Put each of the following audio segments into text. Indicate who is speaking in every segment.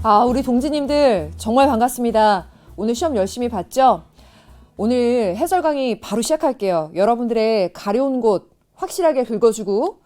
Speaker 1: 우리 동지님들 정말 반갑습니다. 오늘 시험 열심히 봤죠? 오늘 해설 강의 바로 시작할게요. 여러분들의 가려운 곳 확실하게 긁어주고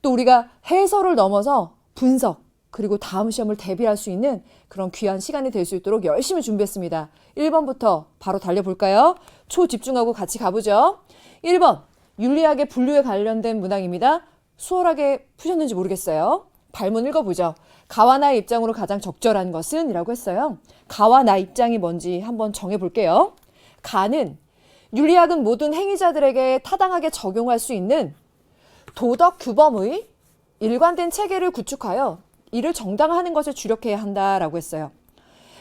Speaker 1: 또 우리가 해설을 넘어서 분석 그리고 다음 시험을 대비할 수 있는 그런 귀한 시간이 될 수 있도록 열심히 준비했습니다. 1번부터 바로 달려볼까요? 초집중하고 같이 가보죠. 1번 윤리학의 분류에 관련된 문항입니다. 수월하게 푸셨는지 모르겠어요. 발문 읽어보죠. 가와 나의 입장으로 가장 적절한 것은? 이라고 했어요. 가와 나 입장이 뭔지 한번 정해볼게요. 가는 윤리학은 모든 행위자들에게 타당하게 적용할 수 있는 도덕 규범의 일관된 체계를 구축하여 이를 정당화하는 것을 주력해야 한다라고 했어요.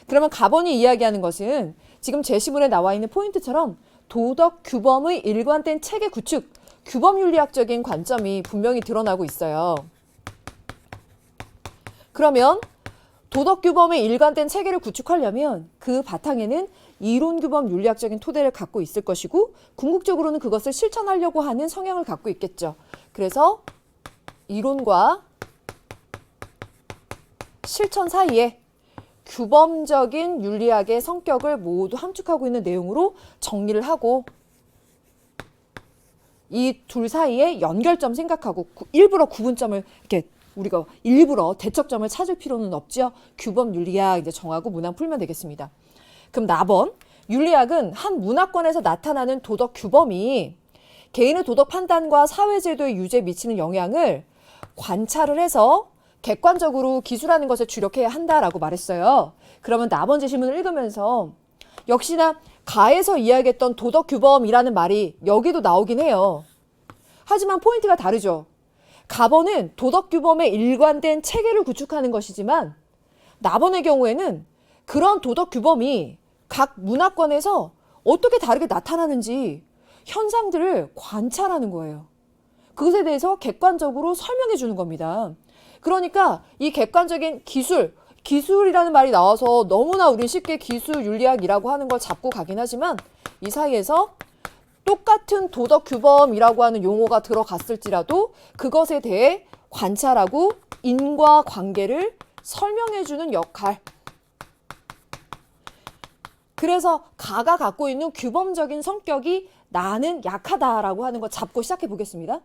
Speaker 1: 그러면 가번이 이야기하는 것은 지금 제시문에 나와 있는 포인트처럼 도덕 규범의 일관된 체계 구축, 규범 윤리학적인 관점이 분명히 드러나고 있어요. 그러면 도덕 규범의 일관된 체계를 구축하려면 그 바탕에는 이론 규범 윤리학적인 토대를 갖고 있을 것이고 궁극적으로는 그것을 실천하려고 하는 성향을 갖고 있겠죠. 그래서 이론과 실천 사이에 규범적인 윤리학의 성격을 모두 함축하고 있는 내용으로 정리를 하고 이 둘 사이에 연결점 생각하고 일부러 구분점을 이렇게 우리가 일부러 대척점을 찾을 필요는 없죠. 규범 윤리학 이제 정하고 문항 풀면 되겠습니다. 그럼 나번 윤리학은 한 문화권에서 나타나는 도덕 규범이 개인의 도덕 판단과 사회제도의 유지에 미치는 영향을 관찰을 해서 객관적으로 기술하는 것에 주력해야 한다라고 말했어요. 그러면 나번 제시문을 읽으면서 역시나 가에서 이야기했던 도덕 규범이라는 말이 여기도 나오긴 해요. 하지만 포인트가 다르죠. 가번은 도덕 규범의 일관된 체계를 구축하는 것이지만 나번의 경우에는 그런 도덕 규범이 각 문화권에서 어떻게 다르게 나타나는지 현상들을 관찰하는 거예요. 그것에 대해서 객관적으로 설명해 주는 겁니다. 그러니까 이 객관적인 기술이라는 말이 나와서 너무나 우린 쉽게 기술 윤리학이라고 하는 걸 잡고 가긴 하지만 이 사이에서 똑같은 도덕 규범이라고 하는 용어가 들어갔을지라도 그것에 대해 관찰하고 인과관계를 설명해주는 역할. 그래서 가가 갖고 있는 규범적인 성격이 나는 약하다라고 하는 거 잡고 시작해 보겠습니다.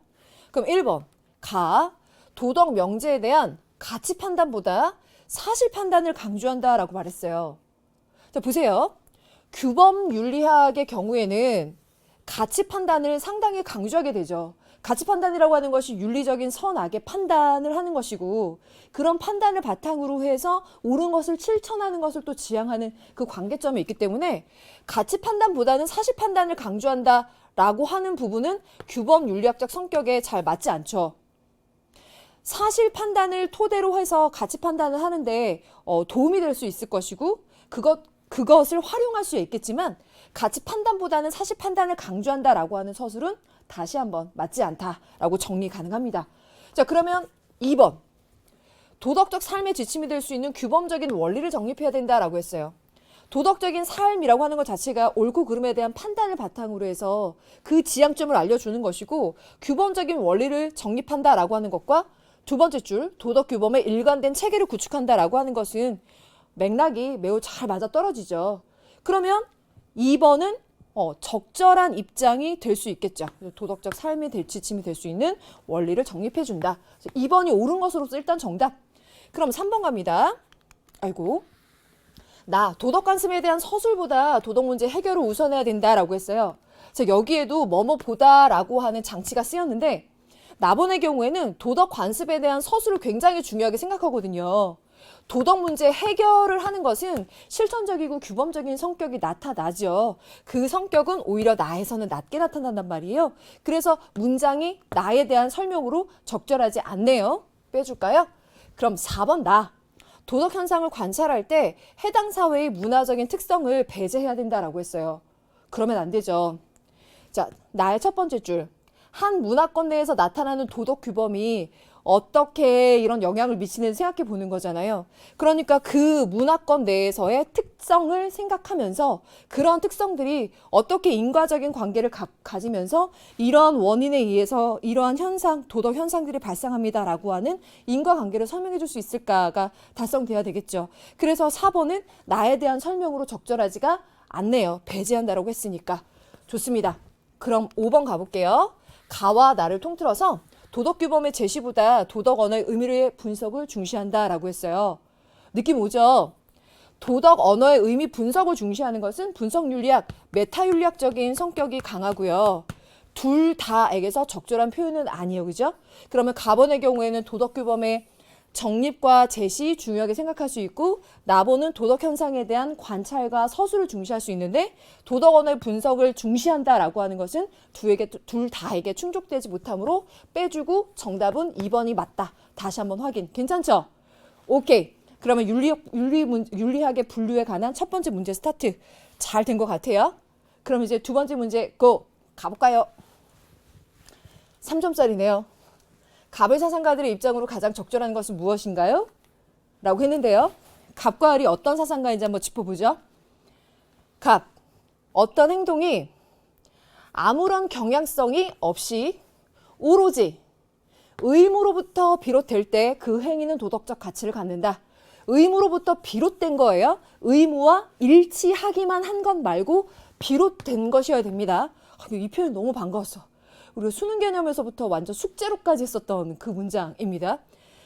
Speaker 1: 그럼 1번 가 도덕 명제에 대한 가치 판단보다 사실 판단을 강조한다라고 말했어요. 자 보세요. 규범 윤리학의 경우에는 가치 판단을 상당히 강조하게 되죠. 가치 판단이라고 하는 것이 윤리적인 선악의 판단을 하는 것이고 그런 판단을 바탕으로 해서 옳은 것을 실천하는 것을 또 지향하는 그 관계점이 있기 때문에 가치 판단보다는 사실 판단을 강조한다라고 하는 부분은 규범 윤리학적 성격에 잘 맞지 않죠. 사실 판단을 토대로 해서 가치 판단을 하는데 도움이 될 수 있을 것이고 그것을 활용할 수 있겠지만 가치 판단보다는 사실 판단을 강조한다라고 하는 서술은 다시 한번 맞지 않다라고 정리 가능합니다. 자 그러면 2번 도덕적 삶의 지침이 될 수 있는 규범적인 원리를 정립해야 된다라고 했어요. 도덕적인 삶이라고 하는 것 자체가 옳고 그름에 대한 판단을 바탕으로 해서 그 지향점을 알려주는 것이고 규범적인 원리를 정립한다라고 하는 것과 두 번째 줄 도덕 규범의 일관된 체계를 구축한다라고 하는 것은 맥락이 매우 잘 맞아떨어지죠. 그러면 2번은 적절한 입장이 될 수 있겠죠. 도덕적 삶의 지침이 될 수 있는 원리를 정립해준다. 2번이 옳은 것으로서 일단 정답. 그럼 3번 갑니다. 아이고. 나 도덕 관습에 대한 서술보다 도덕 문제 해결을 우선해야 된다라고 했어요. 여기에도 뭐뭐보다라고 하는 장치가 쓰였는데 나번의 경우에는 도덕 관습에 대한 서술을 굉장히 중요하게 생각하거든요. 도덕 문제 해결을 하는 것은 실천적이고 규범적인 성격이 나타나죠. 그 성격은 오히려 나에서는 낮게 나타난단 말이에요. 그래서 문장이 나에 대한 설명으로 적절하지 않네요. 빼줄까요? 그럼 4번 나. 도덕 현상을 관찰할 때 해당 사회의 문화적인 특성을 배제해야 된다라고 했어요. 그러면 안 되죠. 자, 나의 첫 번째 줄. 한 문화권 내에서 나타나는 도덕 규범이 어떻게 이런 영향을 미치는지 생각해 보는 거잖아요. 그러니까 그 문화권 내에서의 특성을 생각하면서 그런 특성들이 어떻게 인과적인 관계를 가지면서 이러한 원인에 의해서 이러한 현상, 도덕 현상들이 발생합니다라고 하는 인과관계를 설명해 줄 수 있을까가 달성돼야 되겠죠. 그래서 4번은 나에 대한 설명으로 적절하지가 않네요. 배제한다라고 했으니까. 좋습니다. 그럼 5번 가볼게요. 가와 나를 통틀어서 도덕규범의 제시보다 도덕 언어의 의미의 분석을 중시한다라고 했어요. 느낌 오죠? 도덕 언어의 의미 분석을 중시하는 것은 분석윤리학, 메타윤리학적인 성격이 강하고요. 둘 다에게서 적절한 표현은 아니에요. 그죠? 그러면 가번의 경우에는 도덕규범의 정립과 제시 중요하게 생각할 수 있고 나보는 도덕 현상에 대한 관찰과 서술을 중시할 수 있는데 도덕 언어의 분석을 중시한다라고 하는 것은 둘 다에게 충족되지 못하므로 빼주고 정답은 2번이 맞다. 다시 한번 확인. 괜찮죠? 오케이. 그러면 윤리학의 분류에 관한 첫 번째 문제 스타트. 잘 된 것 같아요. 그럼 이제 두 번째 문제 가볼까요? 3점짜리네요. 갑을 사상가들의 입장으로 가장 적절한 것은 무엇인가요? 라고 했는데요. 갑과 을이 어떤 사상가인지 한번 짚어보죠. 갑, 어떤 행동이 아무런 경향성이 없이 오로지 의무로부터 비롯될 때 그 행위는 도덕적 가치를 갖는다. 의무로부터 비롯된 거예요. 의무와 일치하기만 한 것 말고 비롯된 것이어야 됩니다. 이 표현 너무 반가웠어. 우리가 수능 개념에서부터 완전 숙제로까지 했었던 그 문장입니다.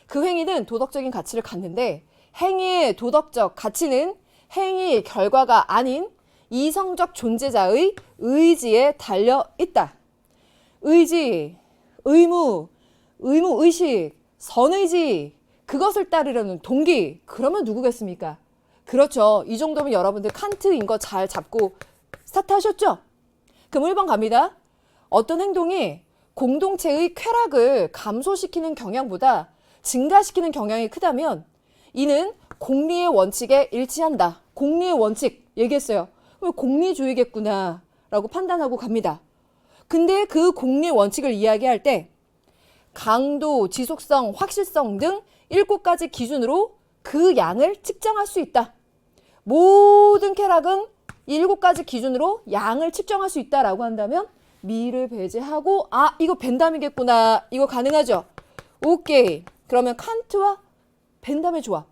Speaker 1: 그 행위는 도덕적인 가치를 갖는데 행위의 도덕적 가치는 행위의 결과가 아닌 이성적 존재자의 의지에 달려 있다. 의지, 의무, 의무의식, 선의지, 그것을 따르려는 동기, 그러면 누구겠습니까? 그렇죠. 이 정도면 여러분들 칸트인 거 잘 잡고 스타트 하셨죠? 그럼 1번 갑니다. 어떤 행동이 공동체의 쾌락을 감소시키는 경향보다 증가시키는 경향이 크다면 이는 공리의 원칙에 일치한다. 공리의 원칙 얘기했어요. 공리주의겠구나 라고 판단하고 갑니다. 근데 그 공리의 원칙을 이야기할 때 강도, 지속성, 확실성 등 7가지 기준으로 그 양을 측정할 수 있다. 모든 쾌락은 7가지 기준으로 양을 측정할 수 있다라고 한다면 미를 배제하고 이거 벤담이겠구나. 이거 가능하죠? 오케이. 그러면 칸트와 벤담의 조합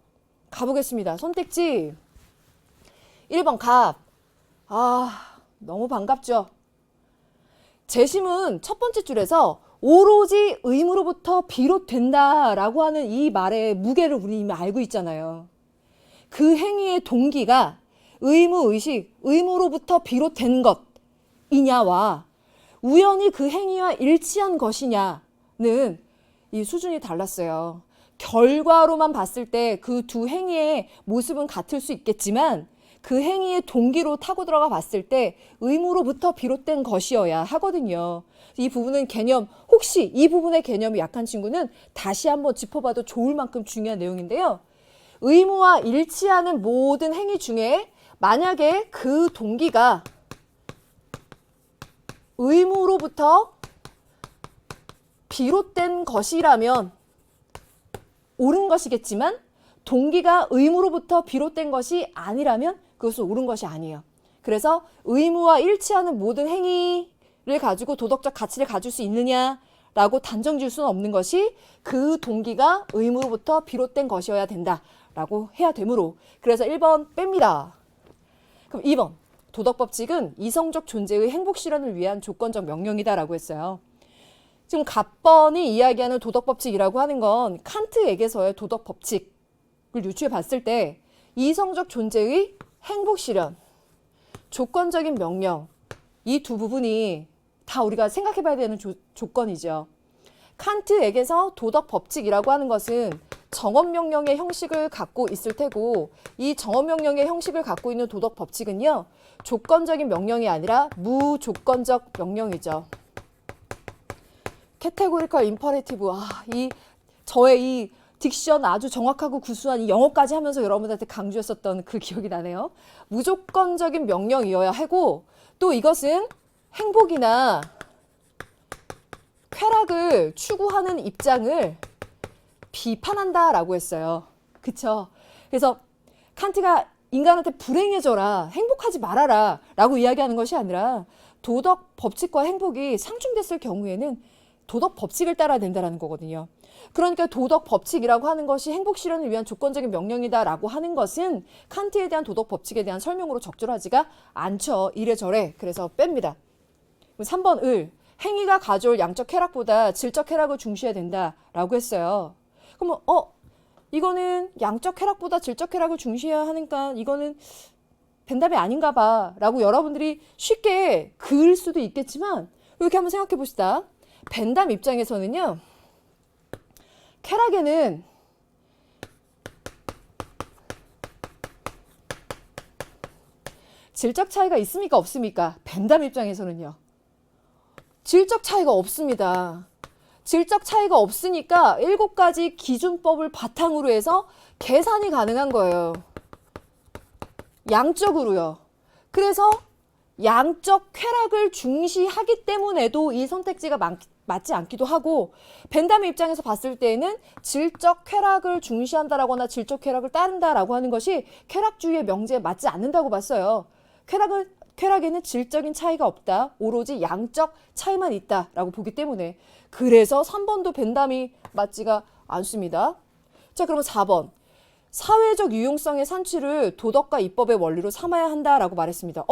Speaker 1: 가보겠습니다. 선택지 1번 갑. 너무 반갑죠? 재심은 첫 번째 줄에서 오로지 의무로부터 비롯된다라고 하는 이 말의 무게를 우리 이미 알고 있잖아요. 그 행위의 동기가 의무의식, 의무로부터 비롯된 것이냐와 우연히 그 행위와 일치한 것이냐는 이 수준이 달랐어요. 결과로만 봤을 때 그 두 행위의 모습은 같을 수 있겠지만 그 행위의 동기로 타고 들어가 봤을 때 의무로부터 비롯된 것이어야 하거든요. 이 부분은 혹시 이 부분의 개념이 약한 친구는 다시 한번 짚어봐도 좋을 만큼 중요한 내용인데요. 의무와 일치하는 모든 행위 중에 만약에 그 동기가 의무로부터 비롯된 것이라면 옳은 것이겠지만 동기가 의무로부터 비롯된 것이 아니라면 그것은 옳은 것이 아니에요. 그래서 의무와 일치하는 모든 행위를 가지고 도덕적 가치를 가질 수 있느냐라고 단정 지을 수는 없는 것이 그 동기가 의무로부터 비롯된 것이어야 된다라고 해야 되므로 그래서 1번 뺍니다. 그럼 2번. 도덕법칙은 이성적 존재의 행복 실현을 위한 조건적 명령이다라고 했어요. 지금 갑번이 이야기하는 도덕법칙이라고 하는 건 칸트에게서의 도덕법칙을 유추해 봤을 때 이성적 존재의 행복 실현, 조건적인 명령 이 두 부분이 다 우리가 생각해 봐야 되는 조건이죠. 칸트에게서 도덕법칙이라고 하는 것은 정언명령의 형식을 갖고 있을 테고 이 정언명령의 형식을 갖고 있는 도덕법칙은요. 조건적인 명령이 아니라 무조건적 명령이죠. 캐테고리컬 임퍼레티브. 저의 이 딕션 아주 정확하고 구수한 이 영어까지 하면서 여러분들한테 강조했었던 그 기억이 나네요. 무조건적인 명령이어야 하고 또 이것은 행복이나 쾌락을 추구하는 입장을 비판한다라고 했어요. 그쵸? 그래서 칸트가 인간한테 불행해져라, 행복하지 말아라 라고 이야기하는 것이 아니라 도덕 법칙과 행복이 상충됐을 경우에는 도덕 법칙을 따라야 된다는 거거든요. 그러니까 도덕 법칙이라고 하는 것이 행복 실현을 위한 조건적인 명령이다라고 하는 것은 칸트에 대한 도덕 법칙에 대한 설명으로 적절하지가 않죠. 이래저래. 그래서 뺍니다. 3번 을. 행위가 가져올 양적 쾌락보다 질적 쾌락을 중시해야 된다라고 했어요. 그러면 이거는 양적 쾌락보다 질적 쾌락을 중시해야 하니까 이거는 벤담이 아닌가 봐 라고 여러분들이 쉽게 그을 수도 있겠지만 이렇게 한번 생각해 봅시다. 벤담 입장에서는요. 쾌락에는 질적 차이가 있습니까? 없습니까? 벤담 입장에서는요. 질적 차이가 없습니다. 질적 차이가 없으니까 7가지 기준법을 바탕으로 해서 계산이 가능한 거예요. 양적으로요. 그래서 양적 쾌락을 중시하기 때문에도 이 선택지가 맞지 않기도 하고 벤담의 입장에서 봤을 때에는 질적 쾌락을 중시한다라거나 질적 쾌락을 따른다라고 하는 것이 쾌락주의의 명제에 맞지 않는다고 봤어요. 쾌락에는 질적인 차이가 없다. 오로지 양적 차이만 있다라고 보기 때문에 그래서 3번도 벤담이 맞지가 않습니다. 자, 그러면 4번. 사회적 유용성의 산출을 도덕과 입법의 원리로 삼아야 한다라고 말했습니다.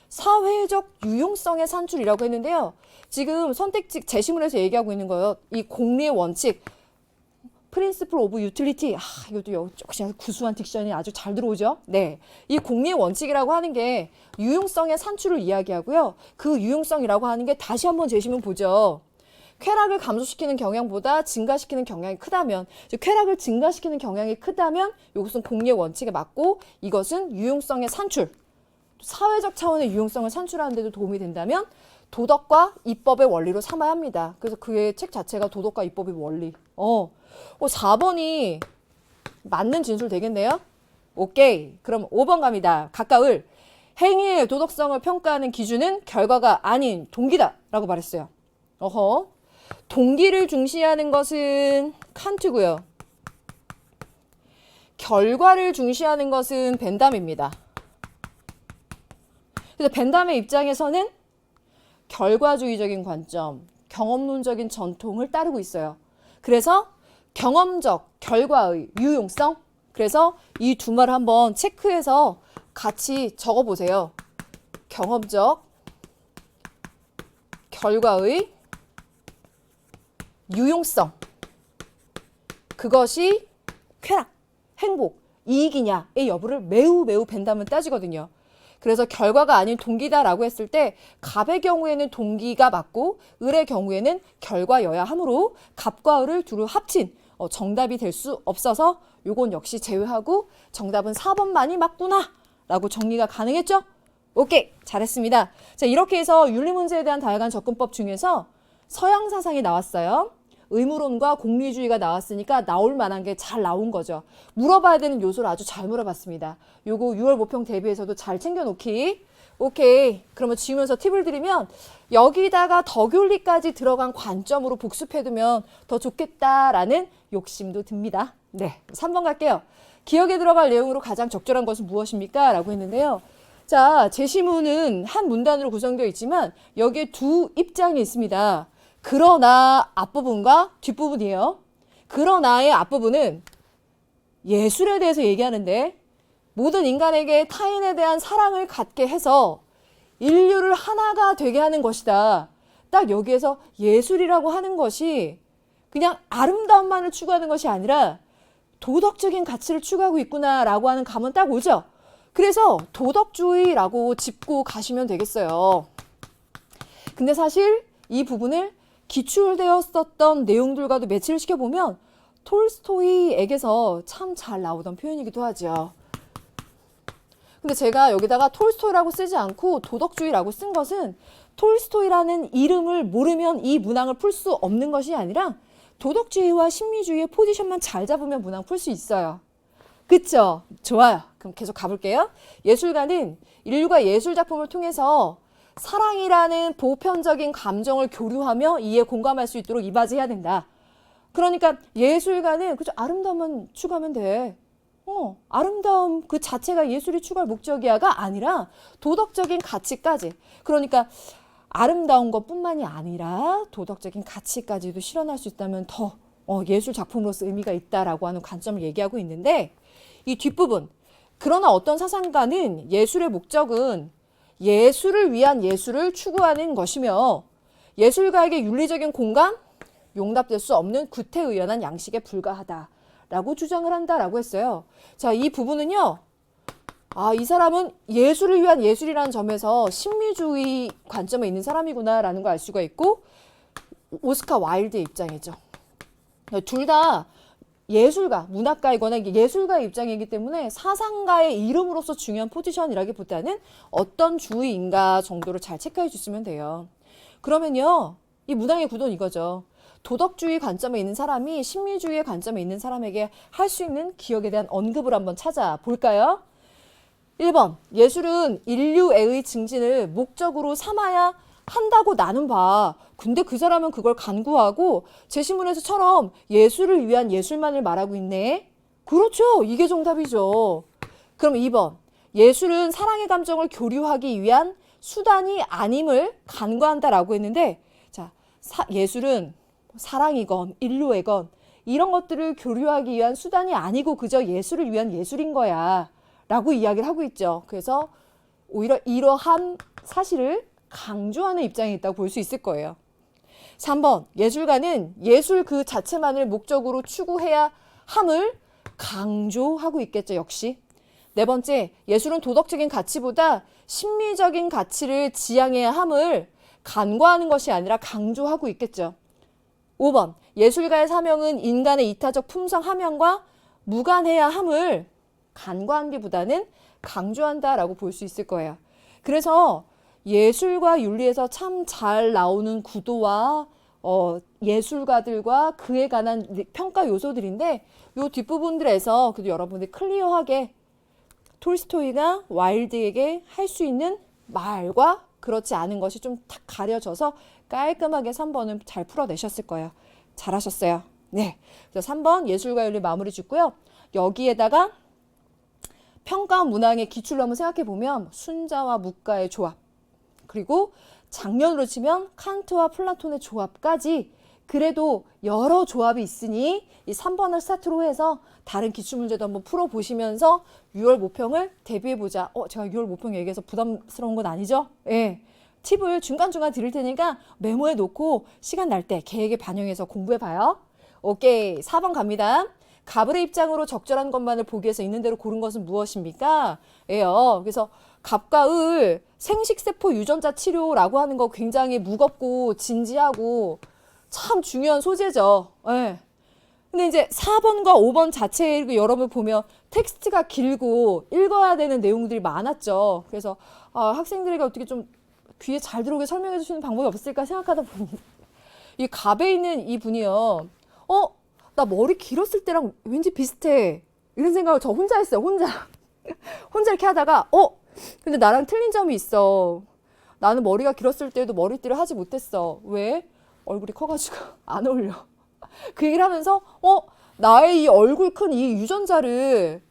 Speaker 1: 사회적 유용성의 산출이라고 했는데요. 지금 선택지 제시문에서 얘기하고 있는 거예요. 이 공리의 원칙, Principle of Utility. 이것도 역시 구수한 딕션이 아주 잘 들어오죠. 네, 이 공리의 원칙이라고 하는 게 유용성의 산출을 이야기하고요. 그 유용성이라고 하는 게 다시 한번 제시문 보죠. 쾌락을 감소시키는 경향보다 증가시키는 경향이 크다면, 즉 쾌락을 증가시키는 경향이 크다면 이것은 공리의 원칙에 맞고 이것은 유용성의 산출, 사회적 차원의 유용성을 산출하는 데도 도움이 된다면 도덕과 입법의 원리로 삼아야 합니다. 그래서 그의 책 자체가 도덕과 입법의 원리. 4번이 맞는 진술 되겠네요. 오케이. 그럼 5번 갑니다. 가까울. 행위의 도덕성을 평가하는 기준은 결과가 아닌 동기다 라고 말했어요. 동기를 중시하는 것은 칸트고요. 결과를 중시하는 것은 벤담입니다. 그래서 벤담의 입장에서는 결과주의적인 관점, 경험론적인 전통을 따르고 있어요. 그래서 경험적, 결과의 유용성. 그래서 이 두 말을 한번 체크해서 같이 적어보세요. 경험적, 결과의 유용성. 그것이 쾌락, 행복, 이익이냐의 여부를 매우 벤담은 따지거든요. 그래서 결과가 아닌 동기다라고 했을 때 갑의 경우에는 동기가 맞고 을의 경우에는 결과여야 하므로 갑과 을을 두루 합친 정답이 될 수 없어서 요건 역시 제외하고 정답은 4번만이 맞구나 라고 정리가 가능했죠? 오케이, 잘했습니다. 자, 이렇게 해서 윤리문제에 대한 다양한 접근법 중에서 서양 사상이 나왔어요. 의무론과 공리주의가 나왔으니까 나올 만한 게 잘 나온 거죠. 물어봐야 되는 요소를 아주 잘 물어봤습니다. 요거 6월 모평 대비해서도 잘 챙겨놓기. 오케이. 그러면 지우면서 팁을 드리면 여기다가 덕윤리까지 들어간 관점으로 복습해두면 더 좋겠다라는 욕심도 듭니다. 네, 3번 갈게요. 기억에 들어갈 내용으로 가장 적절한 것은 무엇입니까? 라고 했는데요. 자, 제시문은 한 문단으로 구성되어 있지만 여기에 두 입장이 있습니다. 그러나 앞부분과 뒷부분이에요. 그러나의 앞부분은 예술에 대해서 얘기하는데 모든 인간에게 타인에 대한 사랑을 갖게 해서 인류를 하나가 되게 하는 것이다. 딱 여기에서 예술이라고 하는 것이 그냥 아름다움만을 추구하는 것이 아니라 도덕적인 가치를 추구하고 있구나라고 하는 감은 딱 오죠. 그래서 도덕주의라고 짚고 가시면 되겠어요. 근데 사실 이 부분을 기출되었었던 내용들과도 매치를 시켜보면 톨스토이에게서 참 잘 나오던 표현이기도 하죠. 근데 제가 여기다가 톨스토이라고 쓰지 않고 도덕주의라고 쓴 것은 톨스토이라는 이름을 모르면 이 문항을 풀 수 없는 것이 아니라 도덕주의와 심리주의의 포지션만 잘 잡으면 문항 풀 수 있어요. 그쵸? 좋아요. 그럼 계속 가볼게요. 예술가는 인류가 예술작품을 통해서 사랑이라는 보편적인 감정을 교류하며 이에 공감할 수 있도록 이바지해야 된다. 그러니까 예술가는 그저 아름다움만 추구하면 돼. 아름다움 그 자체가 예술이 추구할 목적이야가 아니라 도덕적인 가치까지. 그러니까 아름다운 것뿐만이 아니라 도덕적인 가치까지도 실현할 수 있다면 더 예술 작품으로서 의미가 있다라고 하는 관점을 얘기하고 있는데 이 뒷부분 그러나 어떤 사상가는 예술의 목적은 예술을 위한 예술을 추구하는 것이며 예술가에게 윤리적인 공감, 용납될 수 없는 구태의연한 양식에 불과하다라고 주장을 한다라고 했어요. 자, 이 부분은요. 이 사람은 예술을 위한 예술이라는 점에서 심미주의 관점에 있는 사람이구나라는 걸 알 수가 있고 오스카 와일드의 입장이죠. 둘 다 예술가, 문학가이거나 예술가의 입장이기 때문에 사상가의 이름으로서 중요한 포지션이라기보다는 어떤 주의인가 정도를 잘 체크해 주시면 돼요. 그러면요. 이 문항의 구도는 이거죠. 도덕주의 관점에 있는 사람이 심리주의의 관점에 있는 사람에게 할 수 있는 기억에 대한 언급을 한번 찾아볼까요? 1번, 예술은 인류애의 증진을 목적으로 삼아야 한다고 나는 봐. 근데 그 사람은 그걸 간구하고 제시문에서처럼 예술을 위한 예술만을 말하고 있네. 그렇죠. 이게 정답이죠. 그럼 2번, 예술은 사랑의 감정을 교류하기 위한 수단이 아님을 간과한다라고 했는데 자, 예술은 사랑이건 인류애건 이런 것들을 교류하기 위한 수단이 아니고 그저 예술을 위한 예술인 거야 라고 이야기를 하고 있죠. 그래서 오히려 이러한 사실을 강조하는 입장이 있다고 볼 수 있을 거예요. 3번, 예술가는 예술 그 자체만을 목적으로 추구해야 함을 강조하고 있겠죠. 역시. 4번째, 예술은 도덕적인 가치보다 심리적인 가치를 지향해야 함을 간과하는 것이 아니라 강조하고 있겠죠. 5번, 예술가의 사명은 인간의 이타적 품성 함양과 무관해야 함을 간과하기보다는 강조한다라고 볼 수 있을 거예요. 그래서 예술과 윤리에서 참 잘 나오는 구도와 예술가들과 그에 관한 평가 요소들인데 이 뒷부분들에서 그래도 여러분들이 클리어하게 톨스토이가 와일드에게 할 수 있는 말과 그렇지 않은 것이 좀 탁 가려져서 깔끔하게 3번은 잘 풀어내셨을 거예요. 잘하셨어요. 네, 그래서 3번 예술과 윤리 마무리 짓고요. 여기에다가 평가 문항의 기출로 한번 생각해 보면 순자와 묵가의 조합 그리고 장면으로 치면 칸트와 플라톤의 조합까지 그래도 여러 조합이 있으니 이 3번을 스타트로 해서 다른 기출문제도 한번 풀어보시면서 6월 모평을 대비해보자. 제가 6월 모평 얘기해서 부담스러운 건 아니죠? 예. 팁을 중간중간 드릴 테니까 메모해 놓고 시간 날 때 계획에 반영해서 공부해봐요. 오케이. 4번 갑니다. 갑을의 입장으로 적절한 것만을 보기 위해서 있는 대로 고른 것은 무엇입니까? 예요. 그래서 갑과 을 생식세포 유전자 치료라고 하는 거 굉장히 무겁고 진지하고 참 중요한 소재죠. 예. 근데 이제 4번과 5번 자체를 여러분 보면 텍스트가 길고 읽어야 되는 내용들이 많았죠. 그래서 학생들에게 어떻게 좀 귀에 잘 들어오게 설명해 주시는 방법이 없을까 생각하다 보니 이 갑에 있는 이 분이요. 나 머리 길었을 때랑 왠지 비슷해. 이런 생각을 저 혼자 했어요. 혼자 이렇게 하다가 근데 나랑 틀린 점이 있어. 나는 머리가 길었을 때도 머리띠를 하지 못했어. 왜? 얼굴이 커가지고 안 어울려. 그 얘기를 하면서 나의 이 얼굴 큰 이 유전자를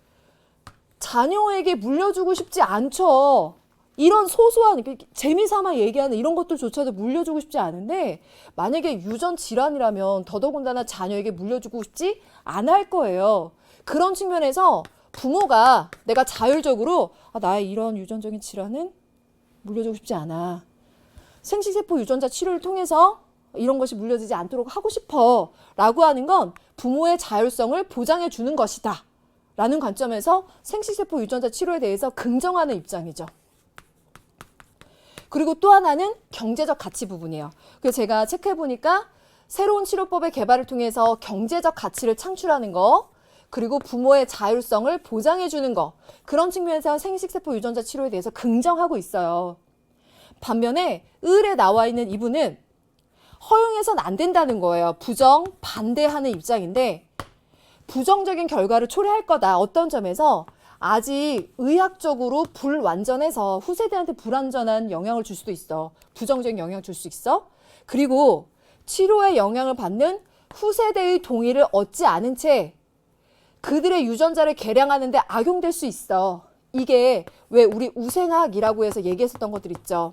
Speaker 1: 자녀에게 물려주고 싶지 않죠. 이런 소소한 재미삼아 얘기하는 이런 것들조차도 물려주고 싶지 않은데 만약에 유전 질환이라면 더더군다나 자녀에게 물려주고 싶지 않을 거예요. 그런 측면에서 부모가 내가 자율적으로 나의 이런 유전적인 질환은 물려주고 싶지 않아. 생식세포 유전자 치료를 통해서 이런 것이 물려지지 않도록 하고 싶어 라고 하는 건 부모의 자율성을 보장해 주는 것이다 라는 관점에서 생식세포 유전자 치료에 대해서 긍정하는 입장이죠. 그리고 또 하나는 경제적 가치 부분이에요. 그래서 제가 체크해 보니까 새로운 치료법의 개발을 통해서 경제적 가치를 창출하는 거 그리고 부모의 자율성을 보장해 주는 거 그런 측면에서 생식세포 유전자 치료에 대해서 긍정하고 있어요. 반면에 을에 나와 있는 이분은 허용해서는 안 된다는 거예요. 부정, 반대하는 입장인데 부정적인 결과를 초래할 거다. 어떤 점에서 아직 의학적으로 불완전해서 후세대한테 불완전한 영향을 줄 수도 있어. 부정적인 영향을 줄 수 있어. 그리고 치료에 영향을 받는 후세대의 동의를 얻지 않은 채 그들의 유전자를 개량하는 데 악용될 수 있어. 이게 왜 우리 우생학이라고 해서 얘기했었던 것들 있죠.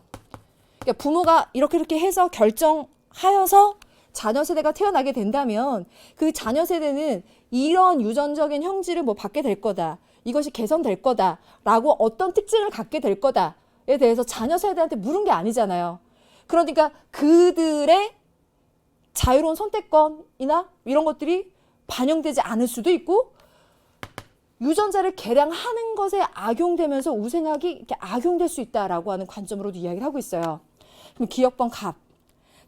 Speaker 1: 그러니까 부모가 이렇게 해서 결정하여서 자녀 세대가 태어나게 된다면 그 자녀 세대는 이런 유전적인 형질을 뭐 받게 될 거다. 이것이 개선될 거다. 라고 어떤 특징을 갖게 될 거다에 대해서 자녀 세대한테 물은 게 아니잖아요. 그러니까 그들의 자유로운 선택권이나 이런 것들이 반영되지 않을 수도 있고 유전자를 개량하는 것에 악용되면서 우생학이 이렇게 악용될 수 있다라고 하는 관점으로도 이야기를 하고 있어요. 그럼 기억번 갑.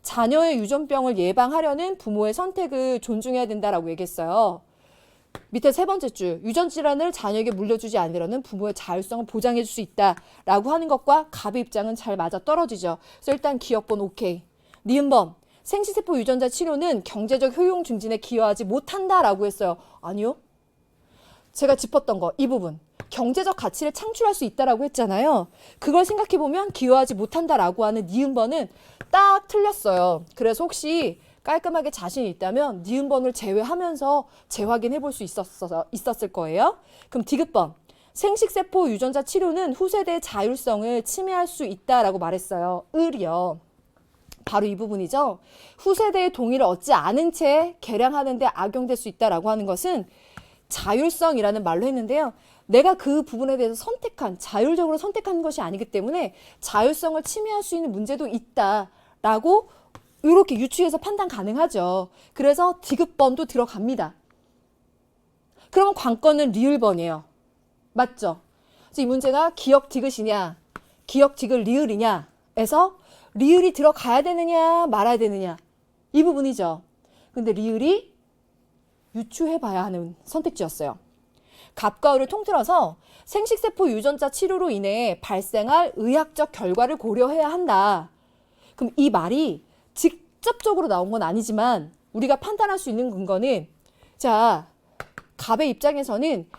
Speaker 1: 자녀의 유전병을 예방하려는 부모의 선택을 존중해야 된다라고 얘기했어요. 밑에 세 번째 줄. 유전질환을 자녀에게 물려주지 않으려는 부모의 자율성을 보장해 줄 수 있다라고 하는 것과 갑의 입장은 잘 맞아 떨어지죠. 그래서 일단 기억번 오케이. 니은번. 생식세포 유전자 치료는 경제적 효용 증진에 기여하지 못한다라고 했어요. 아니요. 제가 짚었던 거 이 부분. 경제적 가치를 창출할 수 있다라고 했잖아요. 그걸 생각해보면 기여하지 못한다라고 하는 니은번은 딱 틀렸어요. 그래서 혹시 깔끔하게 자신이 있다면 니은번을 제외하면서 재확인해 볼 수 있었을 거예요. 그럼 디귿번. 생식세포 유전자 치료는 후세대의 자율성을 침해할 수 있다라고 말했어요. 을이요. 바로 이 부분이죠. 후세대의 동의를 얻지 않은 채 개량하는 데 악용될 수 있다라고 하는 것은 자율성이라는 말로 했는데요. 내가 그 부분에 대해서 자율적으로 선택한 것이 아니기 때문에 자율성을 침해할 수 있는 문제도 있다라고 이렇게 유추해서 판단 가능하죠. 그래서 디귿번도 들어갑니다. 그러면 관건은 리을번이에요. 맞죠? 그래서 이 문제가 기역 디귿이냐, 기역 디귿 리을이냐에서 리을이 들어가야 되느냐 말아야 되느냐 이 부분이죠. 근데 리을이 유추해봐야 하는 선택지였어요. 갑과 을을 통틀어서 생식세포 유전자 치료로 인해 발생할 의학적 결과를 고려해야 한다. 그럼 이 말이 직접적으로 나온 건 아니지만 우리가 판단할 수 있는 근거는 자, 갑의 입장에서는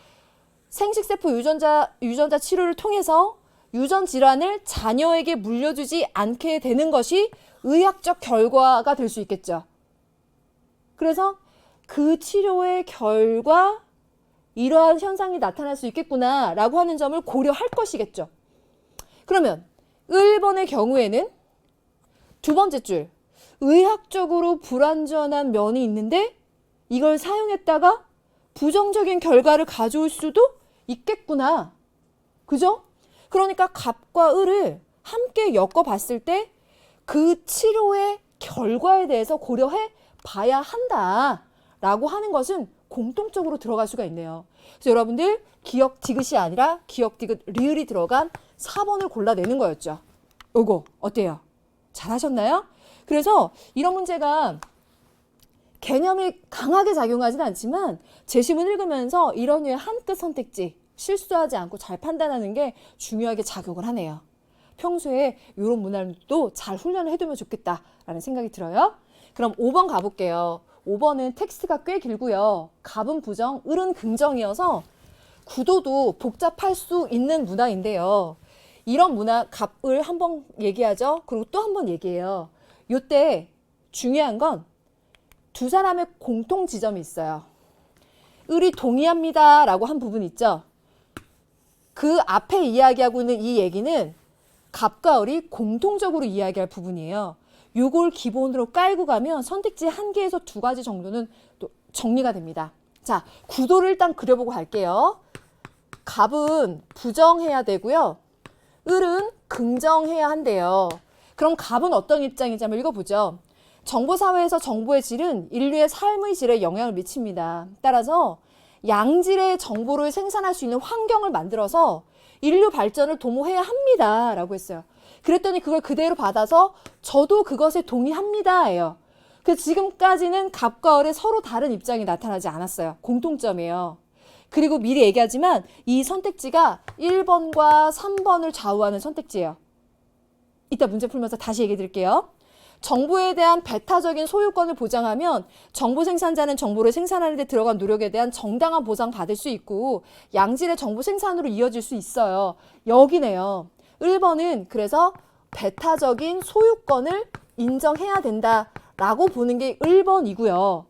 Speaker 1: 생식세포 유전자 치료를 통해서 유전 질환을 자녀에게 물려주지 않게 되는 것이 의학적 결과가 될 수 있겠죠. 그래서 그 치료의 결과 이러한 현상이 나타날 수 있겠구나라고 하는 점을 고려할 것이겠죠. 그러면 1번의 경우에는 두 번째 줄 의학적으로 불완전한 면이 있는데 이걸 사용했다가 부정적인 결과를 가져올 수도 있겠구나. 그죠? 그러니까 갑과 을을 함께 엮어봤을 때 그 치료의 결과에 대해서 고려해 봐야 한다라고 하는 것은 공통적으로 들어갈 수가 있네요. 그래서 여러분들 기역 디귿이 아니라 기역 디귿 리을이 들어간 4번을 골라내는 거였죠. 요거 어때요? 잘하셨나요? 그래서 이런 문제가 개념이 강하게 작용하지는 않지만 제시문 읽으면서 이런 류의 한끗 선택지 실수하지 않고 잘 판단하는 게 중요하게 작용을 하네요. 평소에 이런 문항도 잘 훈련을 해두면 좋겠다라는 생각이 들어요. 그럼 5번 가볼게요. 5번은 텍스트가 꽤 길고요. 갑은 부정, 을은 긍정이어서 구도도 복잡할 수 있는 문항인데요. 이런 문항 갑을 한번 얘기하죠. 그리고 또 한 번 얘기해요. 이때 중요한 건 두 사람의 공통 지점이 있어요. 을이 동의합니다 라고 한 부분 있죠. 그 앞에 이야기하고 있는 이 얘기는 갑과 을이 공통적으로 이야기할 부분이에요. 요걸 기본으로 깔고 가면 선택지 1개에서 2가지 정도는 또 정리가 됩니다. 자, 구도를 일단 그려보고 갈게요. 갑은 부정해야 되고요. 을은 긍정해야 한대요. 그럼 갑은 어떤 입장인지 한번 읽어보죠. 정보사회에서 정보의 질은 인류의 삶의 질에 영향을 미칩니다. 따라서 양질의 정보를 생산할 수 있는 환경을 만들어서 인류 발전을 도모해야 합니다. 라고 했어요. 그랬더니 그걸 그대로 받아서 저도 그것에 동의합니다. 예요. 그래서 지금까지는 갑과 을의 서로 다른 입장이 나타나지 않았어요. 공통점이에요. 그리고 미리 얘기하지만 이 선택지가 1번과 3번을 좌우하는 선택지예요. 이따 문제 풀면서 다시 얘기해 드릴게요. 정보에 대한 배타적인 소유권을 보장하면 정보 생산자는 정보를 생산하는 데 들어간 노력에 대한 정당한 보상 받을 수 있고 양질의 정보 생산으로 이어질 수 있어요. 여기네요. 1번은 그래서 배타적인 소유권을 인정해야 된다라고 보는 게 1번이고요.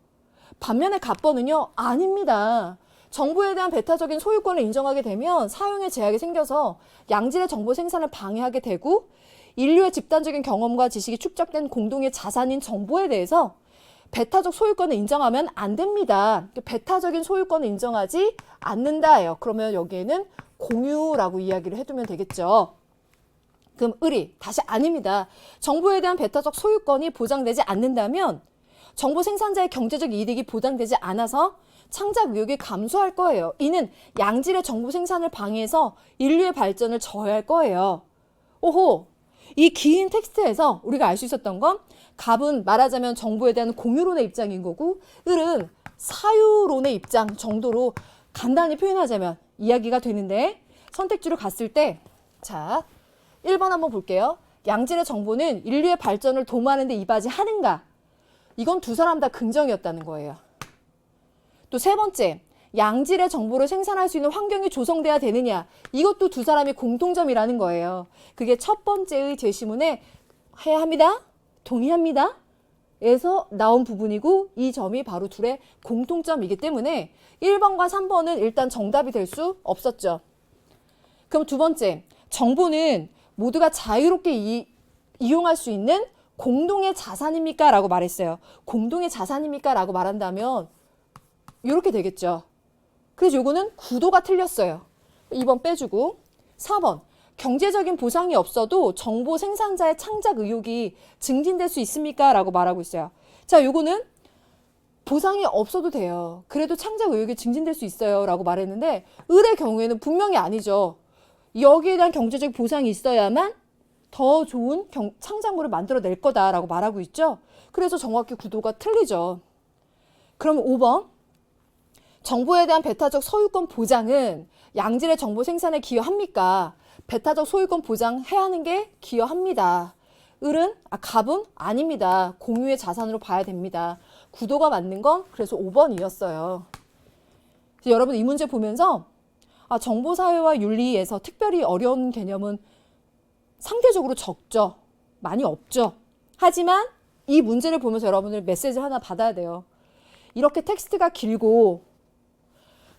Speaker 1: 반면에 갑번은요, 아닙니다. 정보에 대한 배타적인 소유권을 인정하게 되면 사용에 제약이 생겨서 양질의 정보 생산을 방해하게 되고 인류의 집단적인 경험과 지식이 축적된 공동의 자산인 정보에 대해서 배타적 소유권을 인정하면 안 됩니다. 배타적인 소유권을 인정하지 않는다예요. 그러면 여기에는 공유라고 이야기를 해두면 되겠죠. 그럼 을이 다시 아닙니다. 정보에 대한 배타적 소유권이 보장되지 않는다면 정보 생산자의 경제적 이득이 보장되지 않아서 창작 의욕이 감소할 거예요. 이는 양질의 정보 생산을 방해해서 인류의 발전을 저해할 거예요. 오호! 이 긴 텍스트에서 우리가 알 수 있었던 건 갑은 말하자면 정보에 대한 공유론의 입장인 거고 을은 사유론의 입장 정도로 간단히 표현하자면 이야기가 되는데 선택지로 갔을 때 자, 1번 한번 볼게요. 양질의 정보는 인류의 발전을 도모하는 데 이바지하는가? 이건 두 사람 다 긍정이었다는 거예요. 또 세 번째, 양질의 정보를 생산할 수 있는 환경이 조성돼야 되느냐? 이것도 두 사람이 공통점이라는 거예요. 그게 첫 번째의 제시문에 해야 합니다. 동의합니다. 에서 나온 부분이고 이 점이 바로 둘의 공통점이기 때문에 1번과 3번은 일단 정답이 될 수 없었죠. 그럼 두 번째, 정보는 모두가 자유롭게 이용할 수 있는 공동의 자산입니까? 라고 말했어요. 공동의 자산입니까? 라고 말한다면 이렇게 되겠죠. 그래서 요거는 구도가 틀렸어요. 2번 빼주고 4번 경제적인 보상이 없어도 정보 생산자의 창작 의욕이 증진될 수 있습니까? 라고 말하고 있어요. 자, 요거는 보상이 없어도 돼요. 그래도 창작 의욕이 증진될 수 있어요. 라고 말했는데 을의 경우에는 분명히 아니죠. 여기에 대한 경제적 보상이 있어야만 더 좋은 창작물을 만들어낼 거다라고 말하고 있죠. 그래서 정확히 구도가 틀리죠. 그럼 5번. 정보에 대한 배타적 소유권 보장은 양질의 정보 생산에 기여합니까? 배타적 소유권 보장해야 하는 게 기여합니다. 갑은 아닙니다. 공유의 자산으로 봐야 됩니다. 구도가 맞는 건 그래서 5번이었어요. 여러분 이 문제 보면서 정보사회와 윤리에서 특별히 어려운 개념은 상대적으로 적죠. 많이 없죠. 하지만 이 문제를 보면서 여러분들 메시지 하나 받아야 돼요. 이렇게 텍스트가 길고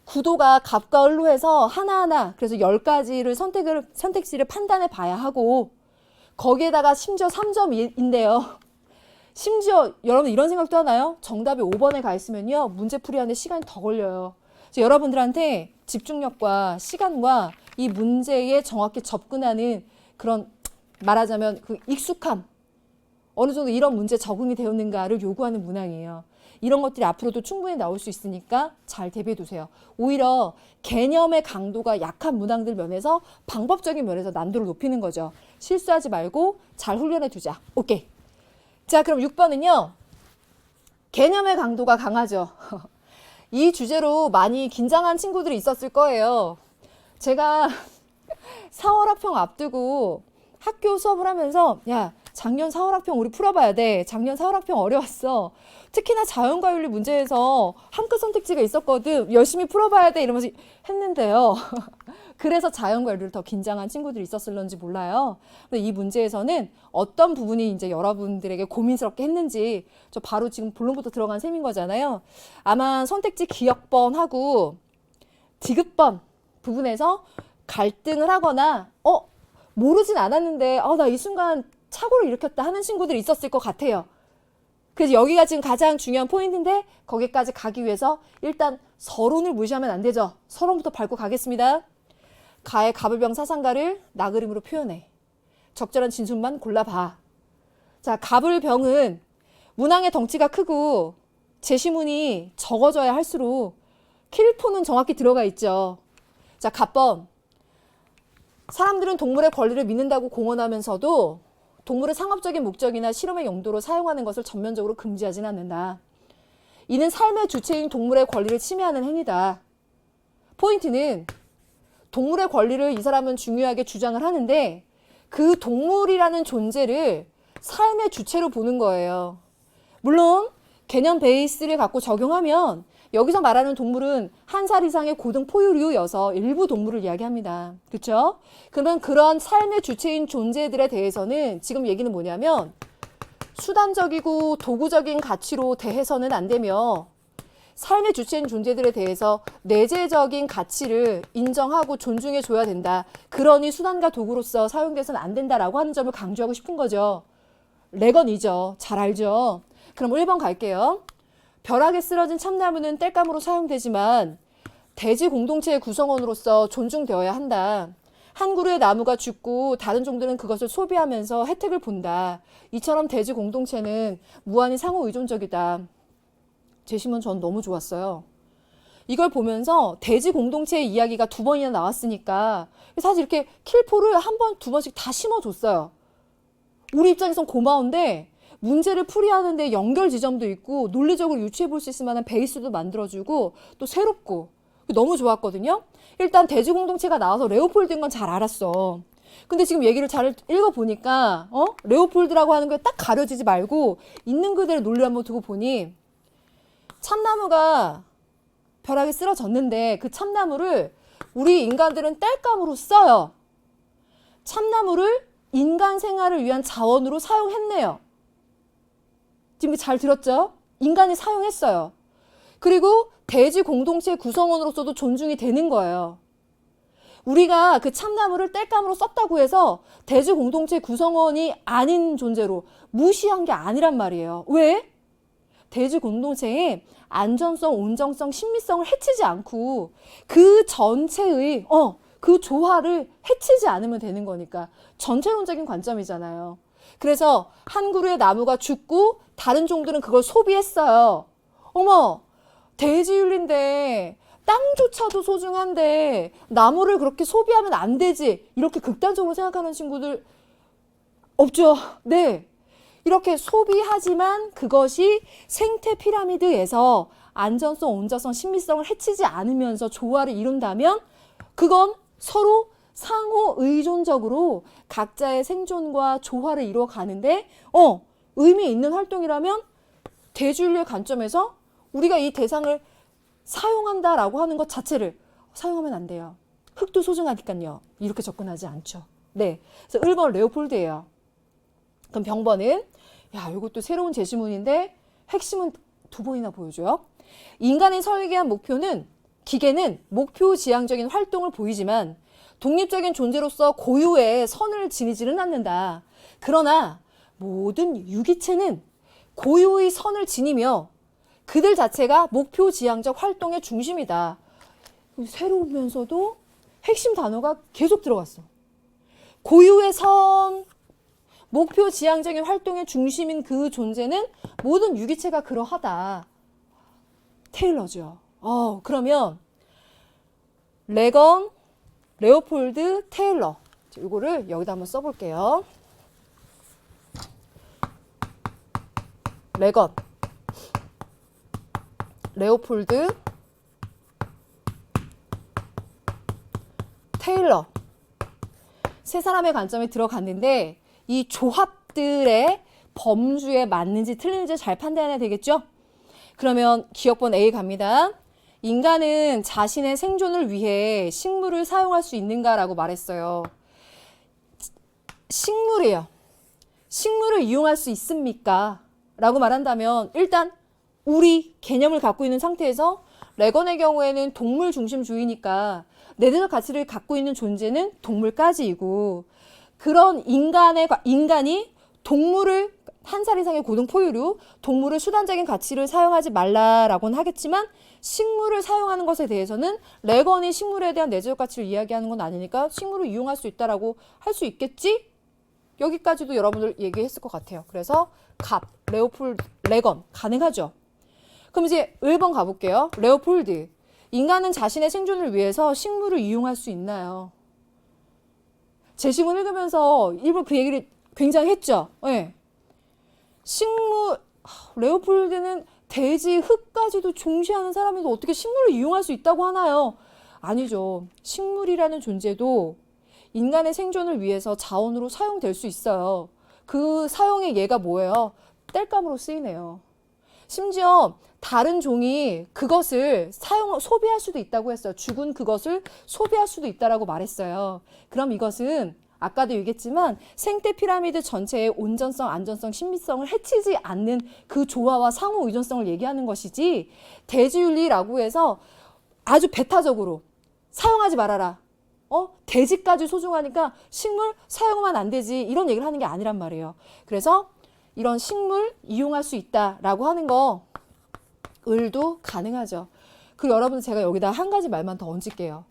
Speaker 1: 구도가 갑과 을로 해서 하나하나 그래서 10가지를 선택지를 판단해 봐야 하고 거기에다가 심지어 3점인데요. 심지어 여러분 이런 생각도 하나요? 정답이 5번에 가 있으면요. 문제 풀이하는데 시간이 더 걸려요. 그래서 여러분들한테 집중력과 시간과 이 문제에 정확히 접근하는 그런 말하자면 그 익숙함 어느 정도 이런 문제 적응이 되었는가를 요구하는 문항이에요. 이런 것들이 앞으로도 충분히 나올 수 있으니까 잘 대비해 두세요. 오히려 개념의 강도가 약한 문항들 면에서 방법적인 면에서 난도를 높이는 거죠. 실수하지 말고 잘 훈련해 두자. 오케이. 자, 그럼 6번은요. 개념의 강도가 강하죠. 이 주제로 많이 긴장한 친구들이 있었을 거예요. 제가 4월 학평 앞두고 학교 수업을 하면서 야, 작년 4월 학평 우리 풀어봐야 돼. 작년 4월 학평 어려웠어. 특히나 자연과 윤리 문제에서 한 끗 선택지가 있었거든. 열심히 풀어봐야 돼. 이러면서 했는데요. 그래서 자연과 윤리를 더 긴장한 친구들이 있었을런지 몰라요. 근데 이 문제에서는 어떤 부분이 이제 여러분들에게 고민스럽게 했는지 저 바로 지금 본론부터 들어간 셈인 거잖아요. 아마 선택지 기억번하고 디귿번 부분에서 갈등을 하거나 모르진 않았는데 나 이 순간 착오를 일으켰다 하는 친구들이 있었을 것 같아요. 그래서 여기가 지금 가장 중요한 포인트인데 거기까지 가기 위해서 일단 서론을 무시하면 안 되죠. 서론부터 밟고 가겠습니다. 가의 갑을병 사상가를 나그림으로 표현해. 적절한 진술만 골라봐. 자, 갑을병은 문항의 덩치가 크고 제시문이 적어져야 할수록 킬포는 정확히 들어가 있죠. 자, 갑번. 사람들은 동물의 권리를 믿는다고 공언하면서도 동물을 상업적인 목적이나 실험의 용도로 사용하는 것을 전면적으로 금지하지는 않는다. 이는 삶의 주체인 동물의 권리를 침해하는 행위다. 포인트는 동물의 권리를 이 사람은 중요하게 주장을 하는데 그 동물이라는 존재를 삶의 주체로 보는 거예요. 물론 개념 베이스를 갖고 적용하면 여기서 말하는 동물은 1살 이상의 고등 포유류여서 일부 동물을 이야기합니다. 그렇죠? 그러면 그런 삶의 주체인 존재들에 대해서는 지금 얘기는 뭐냐면 수단적이고 도구적인 가치로 대해서는 안 되며 삶의 주체인 존재들에 대해서 내재적인 가치를 인정하고 존중해 줘야 된다. 그러니 수단과 도구로서 사용돼서는 안 된다라고 하는 점을 강조하고 싶은 거죠. 레건이죠. 잘 알죠. 그럼 1번 갈게요. 벼락에 쓰러진 참나무는 땔감으로 사용되지만 대지 공동체의 구성원으로서 존중되어야 한다. 한 그루의 나무가 죽고 다른 종들은 그것을 소비하면서 혜택을 본다. 이처럼 대지 공동체는 무한히 상호 의존적이다. 제시문 전 너무 좋았어요. 이걸 보면서 대지 공동체의 이야기가 2번이나 나왔으니까 사실 이렇게 킬포를 한 번, 2번씩 다 심어줬어요. 우리 입장에선 고마운데 문제를 풀이하는데 연결 지점도 있고 논리적으로 유추해 볼 수 있을 만한 베이스도 만들어주고 또 새롭고 너무 좋았거든요. 일단 대지 공동체가 나와서 레오폴드인 건 잘 알았어. 근데 지금 얘기를 잘 읽어보니까 레오폴드라고 하는 게 딱 가려지지 말고 있는 그대로 논리를 한번 두고 보니 참나무가 벼락에 쓰러졌는데 그 참나무를 우리 인간들은 땔감으로 써요. 참나무를 인간 생활을 위한 자원으로 사용했네요. 지금 잘 들었죠? 인간이 사용했어요. 그리고 대지 공동체 구성원으로서도 존중이 되는 거예요. 우리가 그 참나무를 땔감으로 썼다고 해서 대지 공동체 구성원이 아닌 존재로 무시한 게 아니란 말이에요. 왜? 대지 공동체의 안전성, 온정성, 신미성을 해치지 않고 그 전체의 그 조화를 해치지 않으면 되는 거니까 전체론적인 관점이잖아요. 그래서 한 그루의 나무가 죽고 다른 종들은 그걸 소비했어요. 어머, 대지윤리인데 땅조차도 소중한데 나무를 그렇게 소비하면 안 되지. 이렇게 극단적으로 생각하는 친구들 없죠. 네. 이렇게 소비하지만 그것이 생태 피라미드에서 안전성, 온전성, 신미성을 해치지 않으면서 조화를 이룬다면 그건 서로 상호 의존적으로 각자의 생존과 조화를 이루어 가는데 의미 있는 활동이라면 대주윤리의 관점에서 우리가 이 대상을 사용한다라고 하는 것 자체를 사용하면 안 돼요. 흙도 소중하니까요. 이렇게 접근하지 않죠. 네, 그래서 1번 레오폴드예요. 그럼 병번은 이것도 새로운 제시문인데 핵심은 2번이나 보여줘요. 인간이 설계한 기계는 목표 지향적인 활동을 보이지만 독립적인 존재로서 고유의 선을 지니지는 않는다. 그러나 모든 유기체는 고유의 선을 지니며 그들 자체가 목표 지향적 활동의 중심이다. 새로우면서도 핵심 단어가 계속 들어갔어. 고유의 선, 목표 지향적인 활동의 중심인 그 존재는 모든 유기체가 그러하다. 테일러죠. 그러면 레건, 레오폴드, 테일러. 이거를 여기다 한번 써볼게요. 레건, 레오폴드, 테일러. 세 사람의 관점에 들어갔는데 이 조합들의 범주에 맞는지 틀리는지 잘 판단해야 되겠죠? 그러면 기억번 A 갑니다. 인간은 자신의 생존을 위해 식물을 사용할 수 있는가라고 말했어요. 식물이에요. 식물을 이용할 수 있습니까? 라고 말한다면 일단 우리 개념을 갖고 있는 상태에서 레건의 경우에는 동물 중심주의니까 내재적 가치를 갖고 있는 존재는 동물까지이고 그런 인간이 동물을 한 살 이상의 고등 포유류, 동물을 수단적인 가치를 사용하지 말라라고는 하겠지만 식물을 사용하는 것에 대해서는 레건이 식물에 대한 내재적 가치를 이야기하는 건 아니니까 식물을 이용할 수 있다라고 할 수 있겠지? 여기까지도 여러분들 얘기했을 것 같아요. 그래서 레오폴드, 레건 가능하죠. 그럼 이제 1번 가볼게요. 레오폴드. 인간은 자신의 생존을 위해서 식물을 이용할 수 있나요? 제시문 읽으면서 일부러 그 얘기를 굉장히 했죠. 네. 레오폴드는 대지, 흙까지도 중시하는 사람인데 어떻게 식물을 이용할 수 있다고 하나요? 아니죠. 식물이라는 존재도 인간의 생존을 위해서 자원으로 사용될 수 있어요. 그 사용의 예가 뭐예요? 땔감으로 쓰이네요. 심지어 다른 종이 그것을 소비할 수도 있다고 했어요. 죽은 그것을 소비할 수도 있다라고 말했어요. 그럼 이것은 아까도 얘기했지만 생태 피라미드 전체의 온전성, 안전성, 신비성을 해치지 않는 그 조화와 상호 의존성을 얘기하는 것이지 대지윤리라고 해서 아주 배타적으로 사용하지 말아라. 대지까지 소중하니까 식물 사용하면 안 되지. 이런 얘기를 하는 게 아니란 말이에요. 그래서 이런 식물 이용할 수 있다라고 하는 거 을도 가능하죠. 그리고 여러분 제가 여기다 한 가지 말만 더 얹을게요.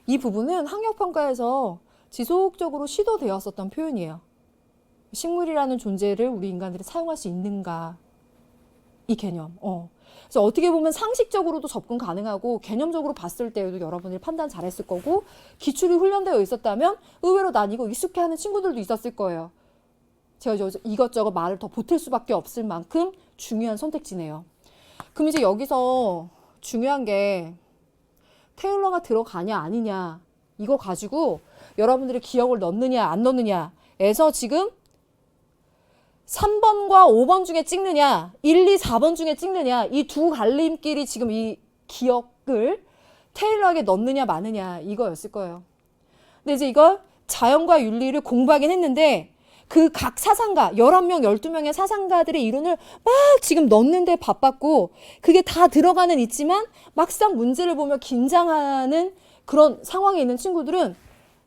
Speaker 1: 이 부분은 학력평가에서 지속적으로 시도되었었던 표현이에요. 식물이라는 존재를 우리 인간들이 사용할 수 있는가 이 개념. 그래서 어떻게 보면 상식적으로도 접근 가능하고 개념적으로 봤을 때에도 여러분이 판단 잘했을 거고 기출이 훈련되어 있었다면 의외로 난 이거 익숙해하는 친구들도 있었을 거예요. 제가 이것저것 말을 더 보탤 수밖에 없을 만큼 중요한 선택지네요. 그럼 이제 여기서 중요한 게 테일러가 들어가냐 아니냐 이거 가지고 여러분들이 기억을 넣느냐 안 넣느냐에서 지금 3번과 5번 중에 찍느냐 1, 2, 4번 중에 찍느냐 이 두 갈림길이 지금 이 기억을 테일러에게 넣느냐 마느냐 이거였을 거예요. 근데 이제 이걸 자연과 윤리를 공부하긴 했는데 그 각 사상가 11명 12명의 사상가들의 이론을 막 지금 넣는데 바빴고 그게 다 들어가는 있지만 막상 문제를 보며 긴장하는 그런 상황에 있는 친구들은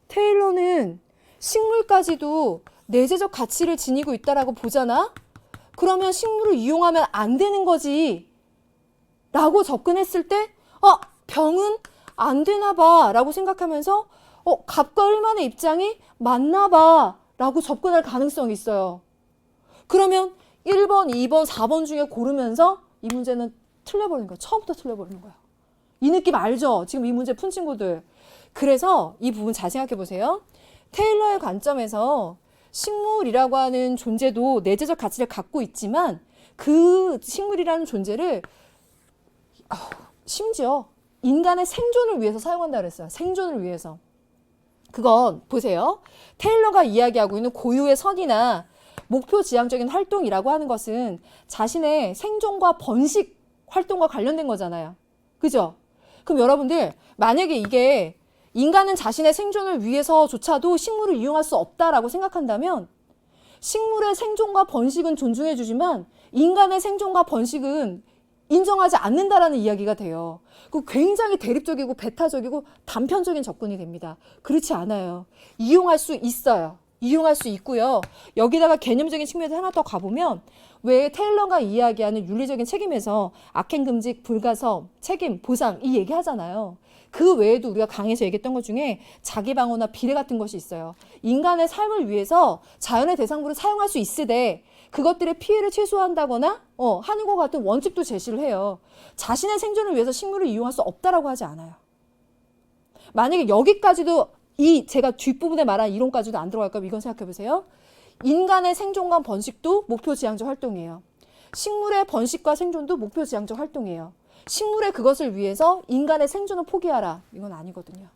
Speaker 1: 테일러는 식물까지도 내재적 가치를 지니고 있다라고 보잖아? 그러면 식물을 이용하면 안 되는 거지 라고 접근했을 때 병은 안 되나 봐 라고 생각하면서 갑과 을만의 입장이 맞나 봐 라고 접근할 가능성이 있어요. 그러면 1번, 2번, 4번 중에 고르면서 이 문제는 틀려버리는 거야. 처음부터 틀려버리는 거야. 이 느낌 알죠? 지금 이 문제 푼 친구들. 그래서 이 부분 잘 생각해 보세요. 테일러의 관점에서 식물이라고 하는 존재도 내재적 가치를 갖고 있지만 그 식물이라는 존재를 심지어 인간의 생존을 위해서 사용한다 그랬어요. 생존을 위해서. 그건 보세요. 테일러가 이야기하고 있는 고유의 선이나 목표 지향적인 활동이라고 하는 것은 자신의 생존과 번식 활동과 관련된 거잖아요. 그죠? 그럼 여러분들 만약에 이게 인간은 자신의 생존을 위해서조차도 식물을 이용할 수 없다라고 생각한다면 식물의 생존과 번식은 존중해 주지만 인간의 생존과 번식은 인정하지 않는다라는 이야기가 돼요. 그 굉장히 대립적이고 배타적이고 단편적인 접근이 됩니다. 그렇지 않아요. 이용할 수 있어요. 이용할 수 있고요. 여기다가 개념적인 측면에서 하나 더 가보면 왜 테일러가 이야기하는 윤리적인 책임에서 악행 금지, 불가서, 책임, 보상 이 얘기 하잖아요. 그 외에도 우리가 강의에서 얘기했던 것 중에 자기방어나 비례 같은 것이 있어요. 인간의 삶을 위해서 자연의 대상물을 사용할 수 있으되 그것들의 피해를 최소화한다거나 하는 것 같은 원칙도 제시를 해요. 자신의 생존을 위해서 식물을 이용할 수 없다라고 하지 않아요. 만약에 여기까지도 제가 뒷부분에 말한 이론까지도 안 들어갈 거면 이건 생각해 보세요. 인간의 생존과 번식도 목표 지향적 활동이에요. 식물의 번식과 생존도 목표 지향적 활동이에요. 식물의 그것을 위해서 인간의 생존을 포기하라. 이건 아니거든요.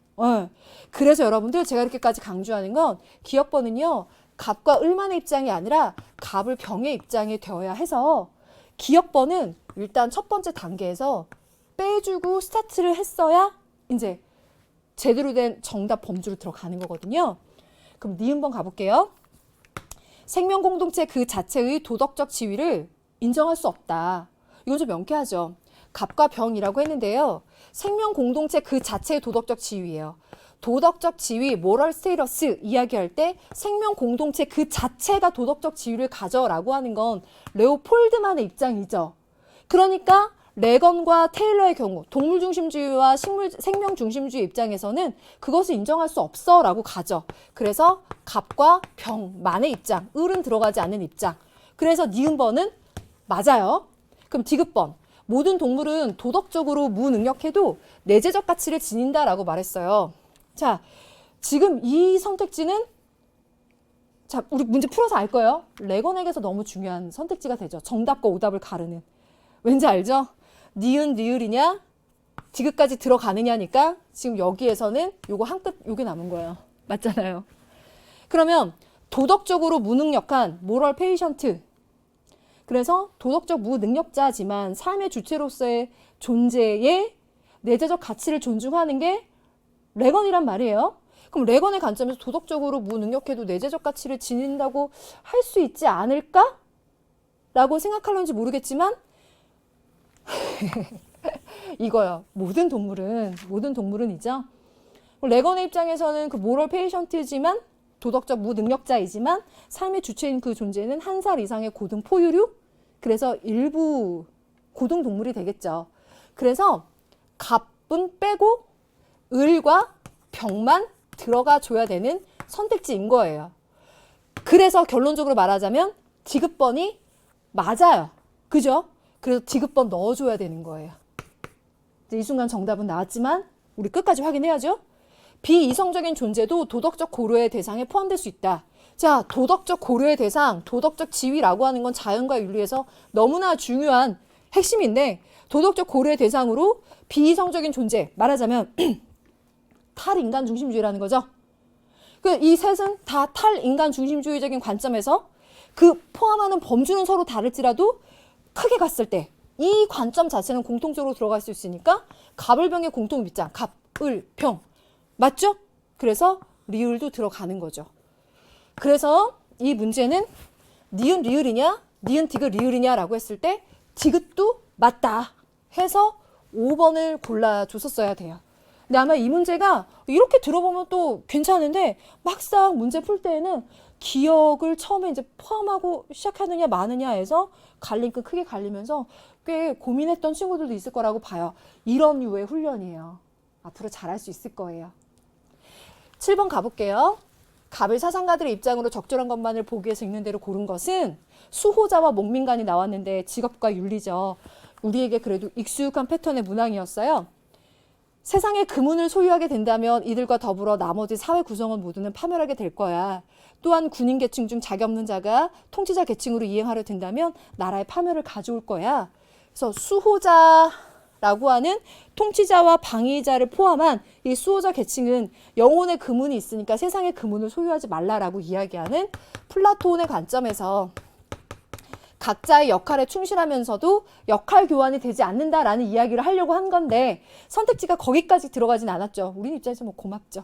Speaker 1: 그래서 여러분들 제가 이렇게까지 강조하는 건 기억번은요. 갑과 을만의 입장이 아니라 갑을 병의 입장이 되어야 해서 기억번은 일단 첫 번째 단계에서 빼주고 스타트를 했어야 이제 제대로 된 정답 범주로 들어가는 거거든요. 그럼 니은번 가볼게요. 생명 공동체 그 자체의 도덕적 지위를 인정할 수 없다. 이건 좀 명쾌하죠. 갑과 병이라고 했는데요. 생명 공동체 그 자체의 도덕적 지위예요. 도덕적 지위, 모럴 스테이러스 이야기할 때 생명 공동체 그 자체가 도덕적 지위를 가져라고 하는 건 레오폴드만의 입장이죠. 그러니까 레건과 테일러의 경우 동물 중심주의와 생명 중심주의 입장에서는 그것을 인정할 수 없어 라고 가죠. 그래서 갑과 병만의 입장, 을은 들어가지 않는 입장. 그래서 니은번은 맞아요. 그럼 디귿번. 모든 동물은 도덕적으로 무능력해도 내재적 가치를 지닌다라고 말했어요. 자, 지금 이 선택지는 자, 우리 문제 풀어서 알 거예요. 레건에게서 너무 중요한 선택지가 되죠. 정답과 오답을 가르는. 왠지 알죠? 니은, 니을이냐? 디귿까지 들어가느냐니까 지금 여기에서는 요거 한 끗 요게 남은 거예요. 맞잖아요. 그러면 도덕적으로 무능력한 모럴 페이션트. 그래서 도덕적 무능력자지만 삶의 주체로서의 존재의 내재적 가치를 존중하는 게 레건이란 말이에요. 그럼 레건의 관점에서 도덕적으로 무능력해도 내재적 가치를 지닌다고 할 수 있지 않을까? 라고 생각하려는지 모르겠지만 이거요. 모든 동물은이죠. 레건의 입장에서는 그 모럴 페이션트지만 도덕적 무능력자이지만 삶의 주체인 그 존재는 1살 이상의 고등 포유류? 그래서 일부 고등 동물이 되겠죠. 그래서 갑은 빼고 을과 병만 들어가 줘야 되는 선택지인 거예요. 그래서 결론적으로 말하자면 디귿번이 맞아요. 그죠? 그래서 디귿번 넣어줘야 되는 거예요. 이 순간 정답은 나왔지만 우리 끝까지 확인해야죠. 비이성적인 존재도 도덕적 고려의 대상에 포함될 수 있다. 자, 도덕적 고려의 대상, 도덕적 지위라고 하는 건 자연과 윤리에서 너무나 중요한 핵심인데 도덕적 고려의 대상으로 비이성적인 존재, 말하자면 탈인간 중심주의라는 거죠. 이 셋은 다 탈인간 중심주의적인 관점에서 그 포함하는 범주는 서로 다를지라도 크게 갔을 때 이 관점 자체는 공통적으로 들어갈 수 있으니까 갑을병의 공통 밑장, 갑, 을, 병. 맞죠? 그래서 리을도 들어가는 거죠. 그래서 이 문제는 니은 리을이냐, 니은 디귿 리을이냐라고 했을 때 디귿도 맞다 해서 5번을 골라줬었어야 돼요. 근데 아마 이 문제가 이렇게 들어보면 또 괜찮은데 막상 문제 풀 때에는 기억을 처음에 이제 포함하고 시작하느냐 마느냐에서 갈림끈 크게 갈리면서 꽤 고민했던 친구들도 있을 거라고 봐요. 이런 류의 훈련이에요. 앞으로 잘할 수 있을 거예요. 7번 가볼게요. 갑을 사상가들의 입장으로 적절한 것만을 보기 위해서 읽는 대로 고른 것은 수호자와 목민간이 나왔는데 직업과 윤리죠. 우리에게 그래도 익숙한 패턴의 문항이었어요. 세상에 금운을 소유하게 된다면 이들과 더불어 나머지 사회 구성원 모두는 파멸하게 될 거야. 또한 군인 계층 중 자격 없는 자가 통치자 계층으로 이행하려 든다면 나라의 파멸을 가져올 거야. 그래서 수호자라고 하는 통치자와 방위자를 포함한 이 수호자 계층은 영혼의 금운이 있으니까 세상의 금운을 소유하지 말라라고 이야기하는 플라톤의 관점에서 각자의 역할에 충실하면서도 역할 교환이 되지 않는다라는 이야기를 하려고 한 건데 선택지가 거기까지 들어가진 않았죠. 우리 입장에서 뭐 고맙죠.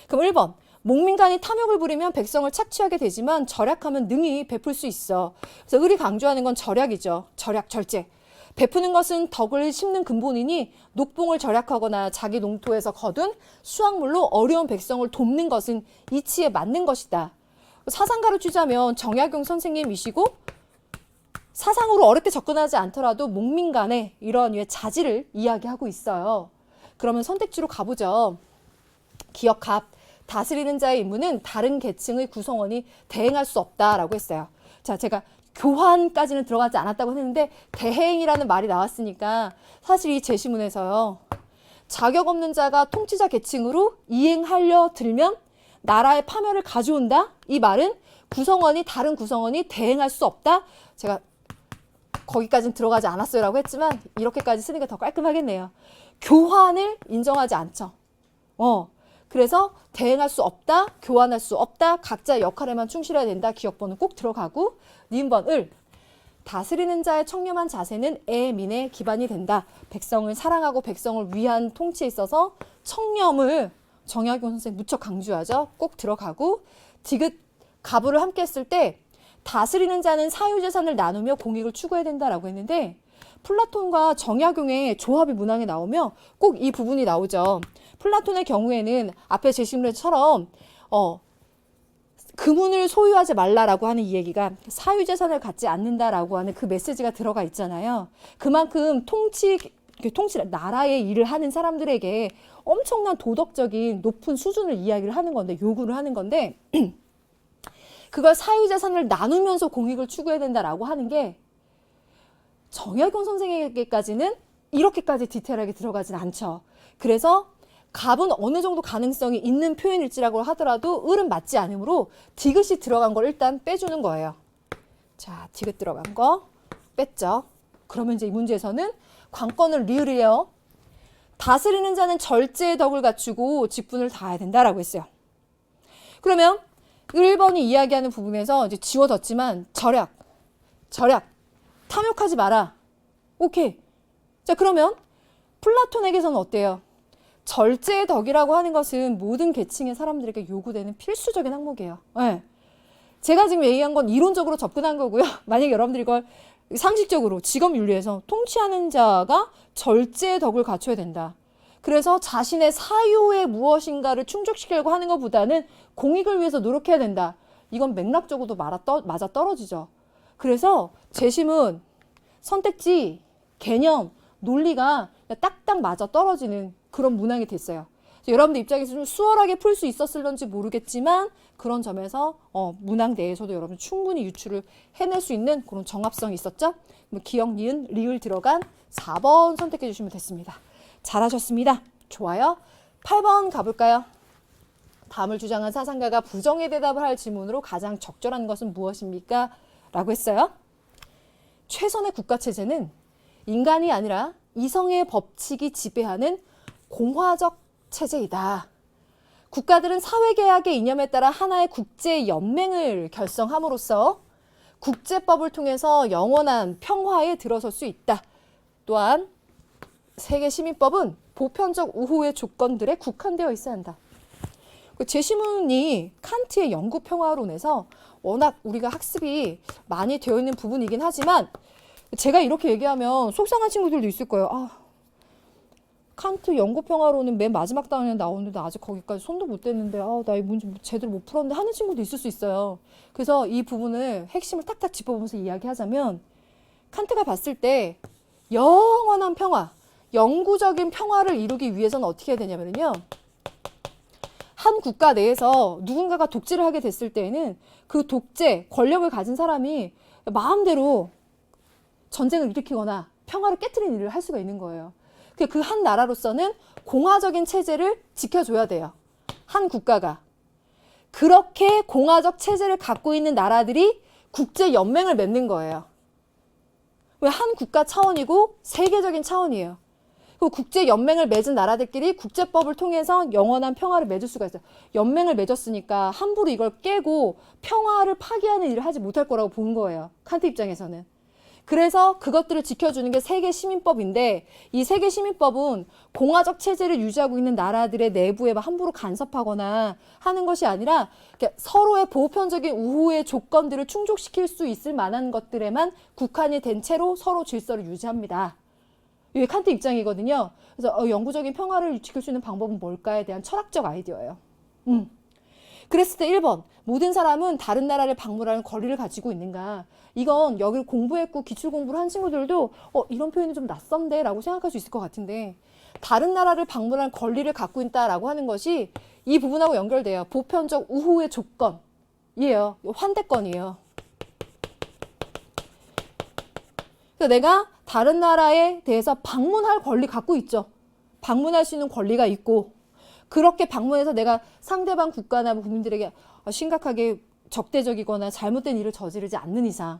Speaker 1: 그럼 1번. 목민간이 탐욕을 부리면 백성을 착취하게 되지만 절약하면 능히 베풀 수 있어. 그래서 을이 강조하는 건 절약이죠. 절약, 절제. 베푸는 것은 덕을 심는 근본이니 녹봉을 절약하거나 자기 농토에서 거둔 수확물로 어려운 백성을 돕는 것은 이치에 맞는 것이다. 사상가로 치자면 정약용 선생님이시고 사상으로 어렵게 접근하지 않더라도 목민간의 이런 류의 자질을 이야기하고 있어요. 그러면 선택지로 가보죠. 기억합. 다스리는 자의 임무는 다른 계층의 구성원이 대행할 수 없다라고 했어요. 자, 제가 교환까지는 들어가지 않았다고 했는데 대행이라는 말이 나왔으니까 사실 이 제시문에서요. 자격 없는 자가 통치자 계층으로 이행하려 들면 나라의 파멸을 가져온다? 이 말은 구성원이 다른 구성원이 대행할 수 없다? 제가 거기까지는 들어가지 않았어요 라고 했지만 이렇게까지 쓰는 게 더 깔끔하겠네요. 교환을 인정하지 않죠. 그래서 대행할 수 없다, 교환할 수 없다, 각자의 역할에만 충실해야 된다. 기억번은 꼭 들어가고 니은번 을. 다스리는 자의 청렴한 자세는 애민의 기반이 된다. 백성을 사랑하고 백성을 위한 통치에 있어서 청렴을 정약용 선생님 무척 강조하죠. 꼭 들어가고 디귿 가부를 함께 했을 때 다스리는 자는 사유재산을 나누며 공익을 추구해야 된다라고 했는데 플라톤과 정약용의 조합이 문항에 나오면 꼭 이 부분이 나오죠. 플라톤의 경우에는 앞에 제시문처럼 금운을 소유하지 말라라고 하는 이 얘기가 사유재산을 갖지 않는다라고 하는 그 메시지가 들어가 있잖아요. 그만큼 나라의 일을 하는 사람들에게 엄청난 도덕적인 높은 수준을 이야기를 하는 건데 요구를 하는 건데 그걸 사유재산을 나누면서 공익을 추구해야 된다라고 하는 게 정약용 선생에게까지는 이렇게까지 디테일하게 들어가진 않죠. 그래서 갑은 어느 정도 가능성이 있는 표현일지라고 하더라도 을은 맞지 않으므로 디귿이 들어간 걸 일단 빼주는 거예요. 자, 디귿 들어간 거 뺐죠. 그러면 이제 이 문제에서는 관건은 리을이에요. 다스리는 자는 절제의 덕을 갖추고 직분을 다해야 된다라고 했어요. 그러면 1번이 이야기하는 부분에서 이제 지워졌지만 절약, 탐욕하지 마라. 오케이. 자, 그러면 플라톤에게서는 어때요? 절제의 덕이라고 하는 것은 모든 계층의 사람들에게 요구되는 필수적인 항목이에요. 네. 제가 지금 얘기한 건 이론적으로 접근한 거고요. 만약에 여러분들이 이걸 상식적으로 직업윤리에서 통치하는 자가 절제의 덕을 갖춰야 된다. 그래서 자신의 사유에 무엇인가를 충족시키려고 하는 것보다는 공익을 위해서 노력해야 된다. 이건 맥락적으로도 맞아 떨어지죠. 그래서 재심은 선택지, 개념, 논리가 딱딱 맞아 떨어지는 그런 문항이 됐어요. 여러분들 입장에서 좀 수월하게 풀 수 있었을런지 모르겠지만 그런 점에서 문항 내에서도 여러분 충분히 유출을 해낼 수 있는 그런 정합성이 있었죠. 기역, 니은, 리을 들어간 4번 선택해 주시면 됐습니다. 잘하셨습니다. 좋아요. 8번 가볼까요? 다음을 주장한 사상가가 부정의 대답을 할 질문으로 가장 적절한 것은 무엇입니까? 라고 했어요. 최선의 국가체제는 인간이 아니라 이성의 법칙이 지배하는 공화적 체제이다. 국가들은 사회계약의 이념에 따라 하나의 국제연맹을 결성함으로써 국제법을 통해서 영원한 평화에 들어설 수 있다. 또한 세계시민법은 보편적 우호의 조건들에 국한되어 있어야 한다. 제시문이 칸트의 영구평화론에서 워낙 우리가 학습이 많이 되어 있는 부분이긴 하지만 제가 이렇게 얘기하면 속상한 친구들도 있을 거예요. 칸트 영구평화론은 맨 마지막 단원에 나오는데 아직 거기까지 손도 못 댔는데 나 이 문제 제대로 못 풀었는데 하는 친구도 있을 수 있어요. 그래서 이 부분을 핵심을 탁탁 짚어보면서 이야기하자면 칸트가 봤을 때 영원한 평화, 영구적인 평화를 이루기 위해서는 어떻게 해야 되냐면요. 한 국가 내에서 누군가가 독재를 하게 됐을 때에는 그 독재, 권력을 가진 사람이 마음대로 전쟁을 일으키거나 평화를 깨트리는 일을 할 수가 있는 거예요. 그 한 나라로서는 공화적인 체제를 지켜줘야 돼요. 한 국가가. 그렇게 공화적 체제를 갖고 있는 나라들이 국제연맹을 맺는 거예요. 왜 한 국가 차원이고 세계적인 차원이에요. 그 국제연맹을 맺은 나라들끼리 국제법을 통해서 영원한 평화를 맺을 수가 있어요. 연맹을 맺었으니까 함부로 이걸 깨고 평화를 파기하는 일을 하지 못할 거라고 본 거예요. 칸트 입장에서는. 그래서 그것들을 지켜주는 게 세계시민법인데 이 세계시민법은 공화적 체제를 유지하고 있는 나라들의 내부에 함부로 간섭하거나 하는 것이 아니라 서로의 보편적인 우호의 조건들을 충족시킬 수 있을 만한 것들에만 국한이 된 채로 서로 질서를 유지합니다. 이게 칸트 입장이거든요. 그래서 영구적인 평화를 지킬 수 있는 방법은 뭘까에 대한 철학적 아이디어예요. 그랬을 때 1번, 모든 사람은 다른 나라를 방문하는 권리를 가지고 있는가? 이건 여기를 공부했고 기출 공부를 한 친구들도 이런 표현이 좀 낯선데 라고 생각할 수 있을 것 같은데 다른 나라를 방문할 권리를 갖고 있다라고 하는 것이 이 부분하고 연결돼요. 보편적 우호의 조건이에요. 환대권이에요. 그래서 내가 다른 나라에 대해서 방문할 권리 갖고 있죠. 방문할 수 있는 권리가 있고 그렇게 방문해서 내가 상대방 국가나 국민들에게 심각하게 적대적이거나 잘못된 일을 저지르지 않는 이상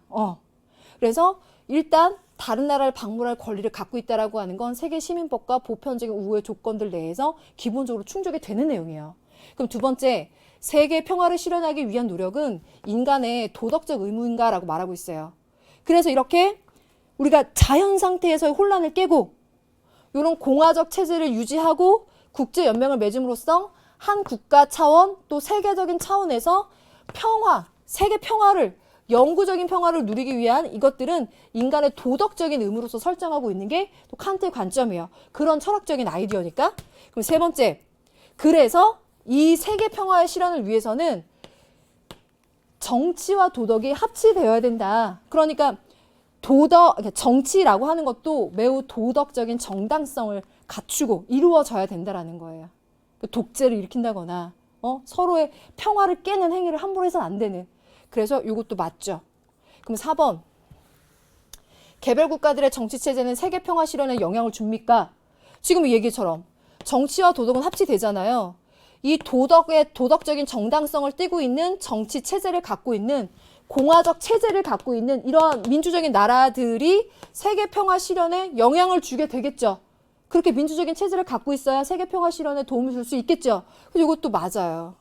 Speaker 1: 그래서 일단 다른 나라를 방문할 권리를 갖고 있다라고 하는 건 세계시민법과 보편적인 우호의 조건들 내에서 기본적으로 충족이 되는 내용이에요. 그럼 두 번째, 세계 평화를 실현하기 위한 노력은 인간의 도덕적 의무인가라고 말하고 있어요. 그래서 이렇게 우리가 자연 상태에서의 혼란을 깨고 이런 공화적 체제를 유지하고 국제연맹을 맺음으로써 한 국가 차원 또 세계적인 차원에서 평화, 세계 평화를 영구적인 평화를 누리기 위한 이것들은 인간의 도덕적인 의무로서 설정하고 있는 게 또 칸트의 관점이에요. 그런 철학적인 아이디어니까. 그럼 세 번째, 그래서 이 세계 평화의 실현을 위해서는 정치와 도덕이 합치되어야 된다. 그러니까 정치라고 하는 것도 매우 도덕적인 정당성을 갖추고 이루어져야 된다라는 거예요. 독재를 일으킨다거나 서로의 평화를 깨는 행위를 함부로 해서는 안 되는. 그래서 이것도 맞죠. 그럼 4번. 개별 국가들의 정치체제는 세계 평화 실현에 영향을 줍니까? 지금 이 얘기처럼 정치와 도덕은 합치되잖아요. 이 도덕적인 정당성을 띠고 있는 정치 체제를 갖고 있는 공화적 체제를 갖고 있는 이러한 민주적인 나라들이 세계 평화 실현에 영향을 주게 되겠죠. 그렇게 민주적인 체제를 갖고 있어야 세계 평화 실현에 도움을 줄 수 있겠죠. 그래서 이것도 맞아요.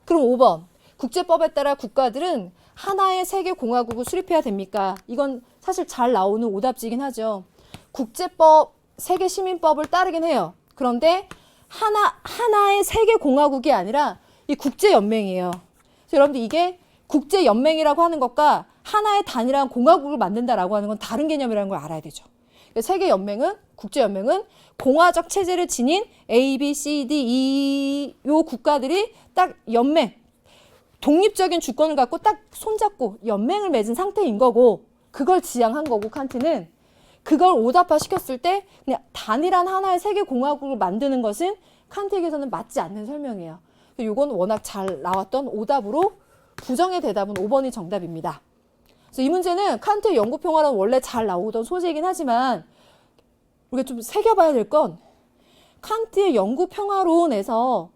Speaker 1: 그럼 5번. 국제법에 따라 국가들은 하나의 세계 공화국을 수립해야 됩니까? 이건 사실 잘 나오는 오답지긴 하죠. 국제법, 세계 시민법을 따르긴 해요. 그런데 하나의 세계 공화국이 아니라 이 국제 연맹이에요. 그래서 여러분들 이게 국제 연맹이라고 하는 것과 하나의 단일한 공화국을 만든다라고 하는 건 다른 개념이라는 걸 알아야 되죠. 세계 연맹은 국제 연맹은 공화적 체제를 지닌 A, B, C, D, E 요 국가들이 딱 연맹 독립적인 주권을 갖고 딱 손잡고 연맹을 맺은 상태인 거고 그걸 지향한 거고 칸트는 그걸 오답화 시켰을 때 그냥 단일한 하나의 세계 공화국을 만드는 것은 칸트에게서는 맞지 않는 설명이에요. 이건 워낙 잘 나왔던 오답으로 부정의 대답은 5번이 정답입니다. 그래서 이 문제는 칸트의 영구평화론 원래 잘 나오던 소재이긴 하지만 우리가 좀 새겨봐야 될 건 칸트의 영구평화론에서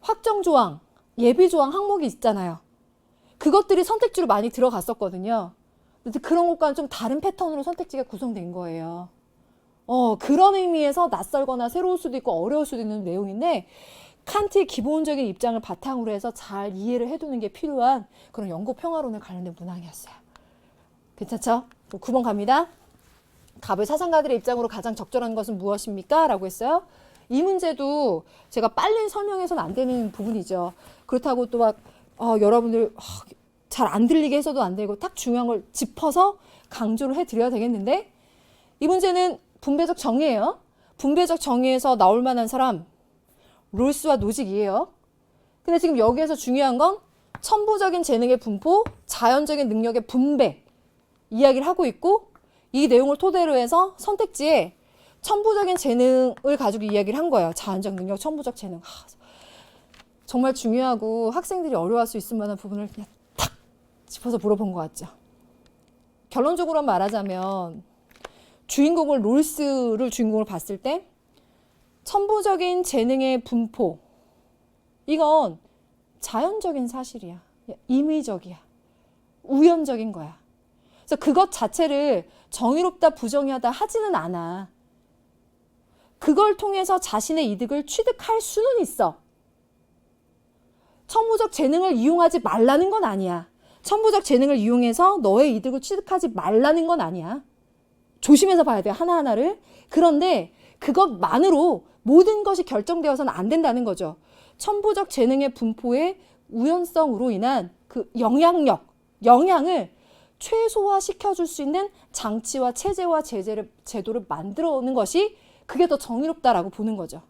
Speaker 1: 확정조항, 예비조항 항목이 있잖아요. 그것들이 선택지로 많이 들어갔었거든요. 근데 그런 것과는 좀 다른 패턴으로 선택지가 구성된 거예요. 그런 의미에서 낯설거나 새로울 수도 있고 어려울 수도 있는 내용인데 칸트의 기본적인 입장을 바탕으로 해서 잘 이해를 해두는 게 필요한 그런 영구평화론에 관련된 문항이었어요. 괜찮죠? 9번 갑니다. 갑을 사상가들의 입장으로 가장 적절한 것은 무엇입니까? 라고 했어요. 이 문제도 제가 빨리 설명해서는 안 되는 부분이죠. 그렇다고 또 막 여러분들 잘 안 들리게 해서도 안 되고 딱 중요한 걸 짚어서 강조를 해드려야 되겠는데 이 문제는 분배적 정의예요. 분배적 정의에서 나올 만한 사람 롤스와 노직이에요. 근데 지금 여기에서 중요한 건 천부적인 재능의 분포, 자연적인 능력의 분배 이야기를 하고 있고 이 내용을 토대로 해서 선택지에 천부적인 재능을 가지고 이야기를 한 거예요. 자연적 능력, 천부적 재능. 정말 중요하고 학생들이 어려워할 수 있을 만한 부분을 그냥 탁 짚어서 물어본 것 같죠. 결론적으로 말하자면 주인공을 롤스를 주인공을 봤을 때 천부적인 재능의 분포 이건 자연적인 사실이야. 임의적이야. 우연적인 거야. 그래서 그것 자체를 정의롭다 부정의하다 하지는 않아. 그걸 통해서 자신의 이득을 취득할 수는 있어. 천부적 재능을 이용하지 말라는 건 아니야. 천부적 재능을 이용해서 너의 이득을 취득하지 말라는 건 아니야. 조심해서 봐야 돼, 하나하나를. 그런데 그것만으로 모든 것이 결정되어서는 안 된다는 거죠. 천부적 재능의 분포의 우연성으로 인한 그 영향을 최소화시켜줄 수 있는 장치와 체제와 제도를 만들어 오는 것이 그게 더 정의롭다라고 보는 거죠.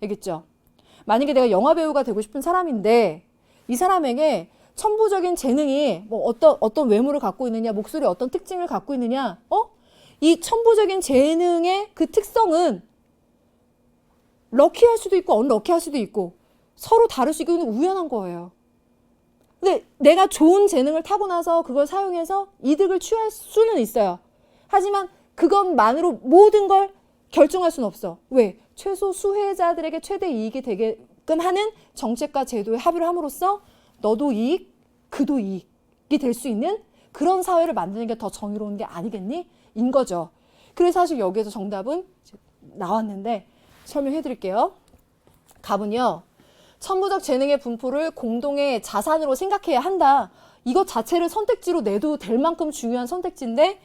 Speaker 1: 알겠죠? 만약에 내가 영화배우가 되고 싶은 사람인데 이 사람에게 천부적인 재능이 뭐 어떤 외모를 갖고 있느냐, 목소리에 어떤 특징을 갖고 있느냐, 이 천부적인 재능의 그 특성은 럭키할 수도 있고 언럭키할 수도 있고 서로 다를 수 있고 우연한 거예요. 근데 내가 좋은 재능을 타고나서 그걸 사용해서 이득을 취할 수는 있어요. 하지만 그것만으로 모든 걸 결정할 수는 없어. 왜? 최소 수혜자들에게 최대 이익이 되게끔 하는 정책과 제도에 합의를 함으로써 너도 이익, 그도 이익이 될 수 있는 그런 사회를 만드는 게 더 정의로운 게 아니겠니? 인 거죠. 그래서 사실 여기에서 정답은 나왔는데 설명해 드릴게요. 갑은요. 천부적 재능의 분포를 공동의 자산으로 생각해야 한다. 이것 자체를 선택지로 내도 될 만큼 중요한 선택지인데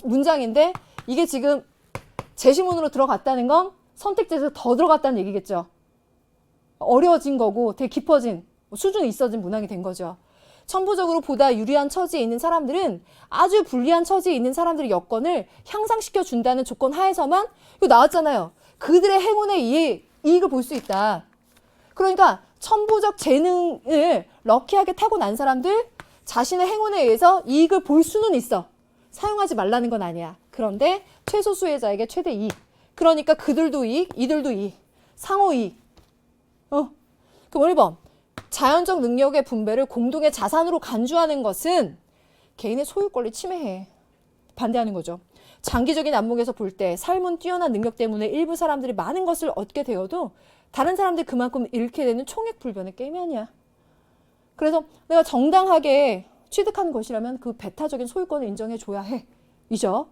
Speaker 1: 문장인데 이게 지금 제시문으로 들어갔다는 건 선택지에서 더 들어갔다는 얘기겠죠. 어려워진 거고 되게 깊어진 수준이 있어진 문항이 된 거죠. 천부적으로 보다 유리한 처지에 있는 사람들은 아주 불리한 처지에 있는 사람들의 여건을 향상시켜 준다는 조건 하에서만 이거 나왔잖아요. 그들의 행운의 이익을 볼 수 있다. 그러니까 천부적 재능을 럭키하게 타고난 사람들 자신의 행운에 의해서 이익을 볼 수는 있어. 사용하지 말라는 건 아니야. 그런데 최소 수혜자에게 최대 이익. 그러니까 그들도 이익, 이들도 이익. 상호 이익. 그럼 1번. 자연적 능력의 분배를 공동의 자산으로 간주하는 것은 개인의 소유권을 침해해. 반대하는 거죠. 장기적인 안목에서 볼 때 삶은 뛰어난 능력 때문에 일부 사람들이 많은 것을 얻게 되어도 다른 사람들이 그만큼 잃게 되는 총액불변의 게임이 아니야. 그래서 내가 정당하게 취득하는 것이라면 그 배타적인 소유권을 인정해줘야 해. 이죠.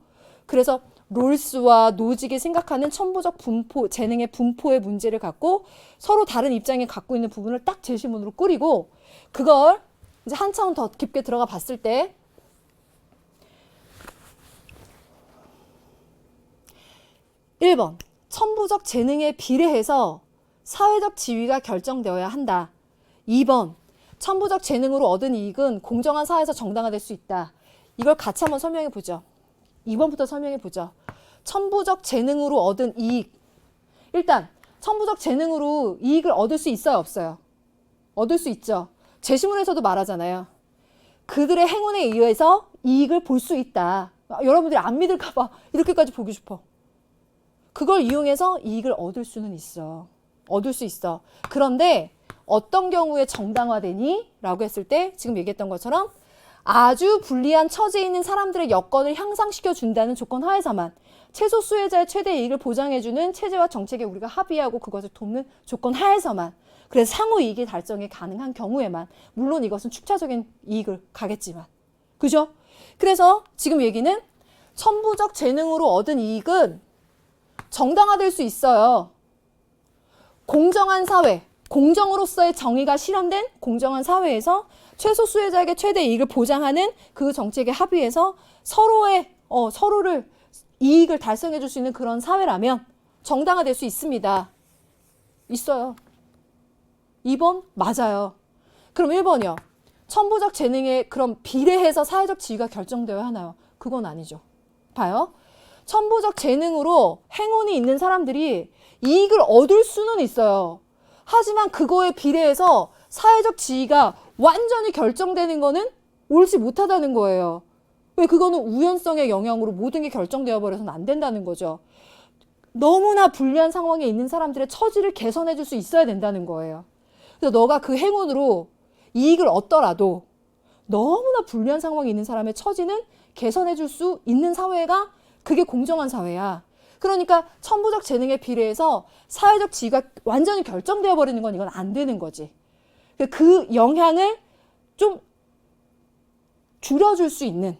Speaker 1: 그래서 롤스와 노직이 생각하는 천부적 분포, 재능의 분포의 문제를 갖고 서로 다른 입장에 갖고 있는 부분을 딱 제시문으로 꾸리고 그걸 이제 한 차원 더 깊게 들어가 봤을 때 1번 천부적 재능에 비례해서 사회적 지위가 결정되어야 한다. 2번, 천부적 재능으로 얻은 이익은 공정한 사회에서 정당화될 수 있다. 이걸 같이 한번 설명해 보죠. 2번부터 설명해 보죠. 천부적 재능으로 얻은 이익. 일단 천부적 재능으로 이익을 얻을 수 있어요, 없어요? 얻을 수 있죠. 제시문에서도 말하잖아요. 그들의 행운에 의해서 이익을 볼 수 있다. 여러분들이 안 믿을까 봐 이렇게까지 보기 싶어. 그걸 이용해서 이익을 얻을 수는 있어. 얻을 수 있어. 그런데 어떤 경우에 정당화되니? 라고 했을 때 지금 얘기했던 것처럼 아주 불리한 처지에 있는 사람들의 여건을 향상시켜 준다는 조건 하에서만, 최소 수혜자의 최대 이익을 보장해주는 체제와 정책에 우리가 합의하고 그것을 돕는 조건 하에서만, 그래서 상호 이익의 달성이 가능한 경우에만, 물론 이것은 축차적인 이익을 가겠지만, 그죠? 그래서 지금 얘기는 천부적 재능으로 얻은 이익은 정당화될 수 있어요. 공정한 사회, 공정으로서의 정의가 실현된 공정한 사회에서 최소 수혜자에게 최대 이익을 보장하는 그 정책에 합의해서 서로를 이익을 달성해 줄 수 있는 그런 사회라면 정당화될 수 있습니다. 있어요. 2번 맞아요. 그럼 1번이요. 천부적 재능에 그럼 비례해서 사회적 지위가 결정되어야 하나요? 그건 아니죠. 봐요. 천부적 재능으로 행운이 있는 사람들이 이익을 얻을 수는 있어요. 하지만 그거에 비례해서 사회적 지위가 완전히 결정되는 거는 옳지 못하다는 거예요. 왜? 그거는 우연성의 영향으로 모든 게 결정되어 버려서는 안 된다는 거죠. 너무나 불리한 상황에 있는 사람들의 처지를 개선해 줄 수 있어야 된다는 거예요. 그래서 너가 그 행운으로 이익을 얻더라도 너무나 불리한 상황에 있는 사람의 처지는 개선해 줄 수 있는 사회가 그게 공정한 사회야. 그러니까 천부적 재능에 비례해서 사회적 지위가 완전히 결정되어 버리는 건 이건 안 되는 거지. 그 영향을 좀 줄여줄 수 있는,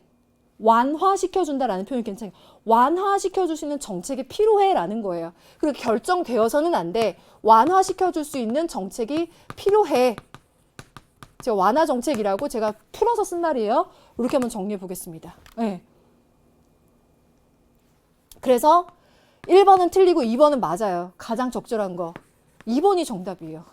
Speaker 1: 완화시켜준다라는 표현이 괜찮아요. 완화시켜줄 수 있는 정책이 필요해라는 거예요. 그리고 결정되어서는 안 돼. 완화시켜줄 수 있는 정책이 필요해. 제가 완화 정책이라고 제가 풀어서 쓴 말이에요. 이렇게 한번 정리해 보겠습니다. 네. 그래서 1번은 틀리고 2번은 맞아요. 가장 적절한 거. 2번이 정답이에요.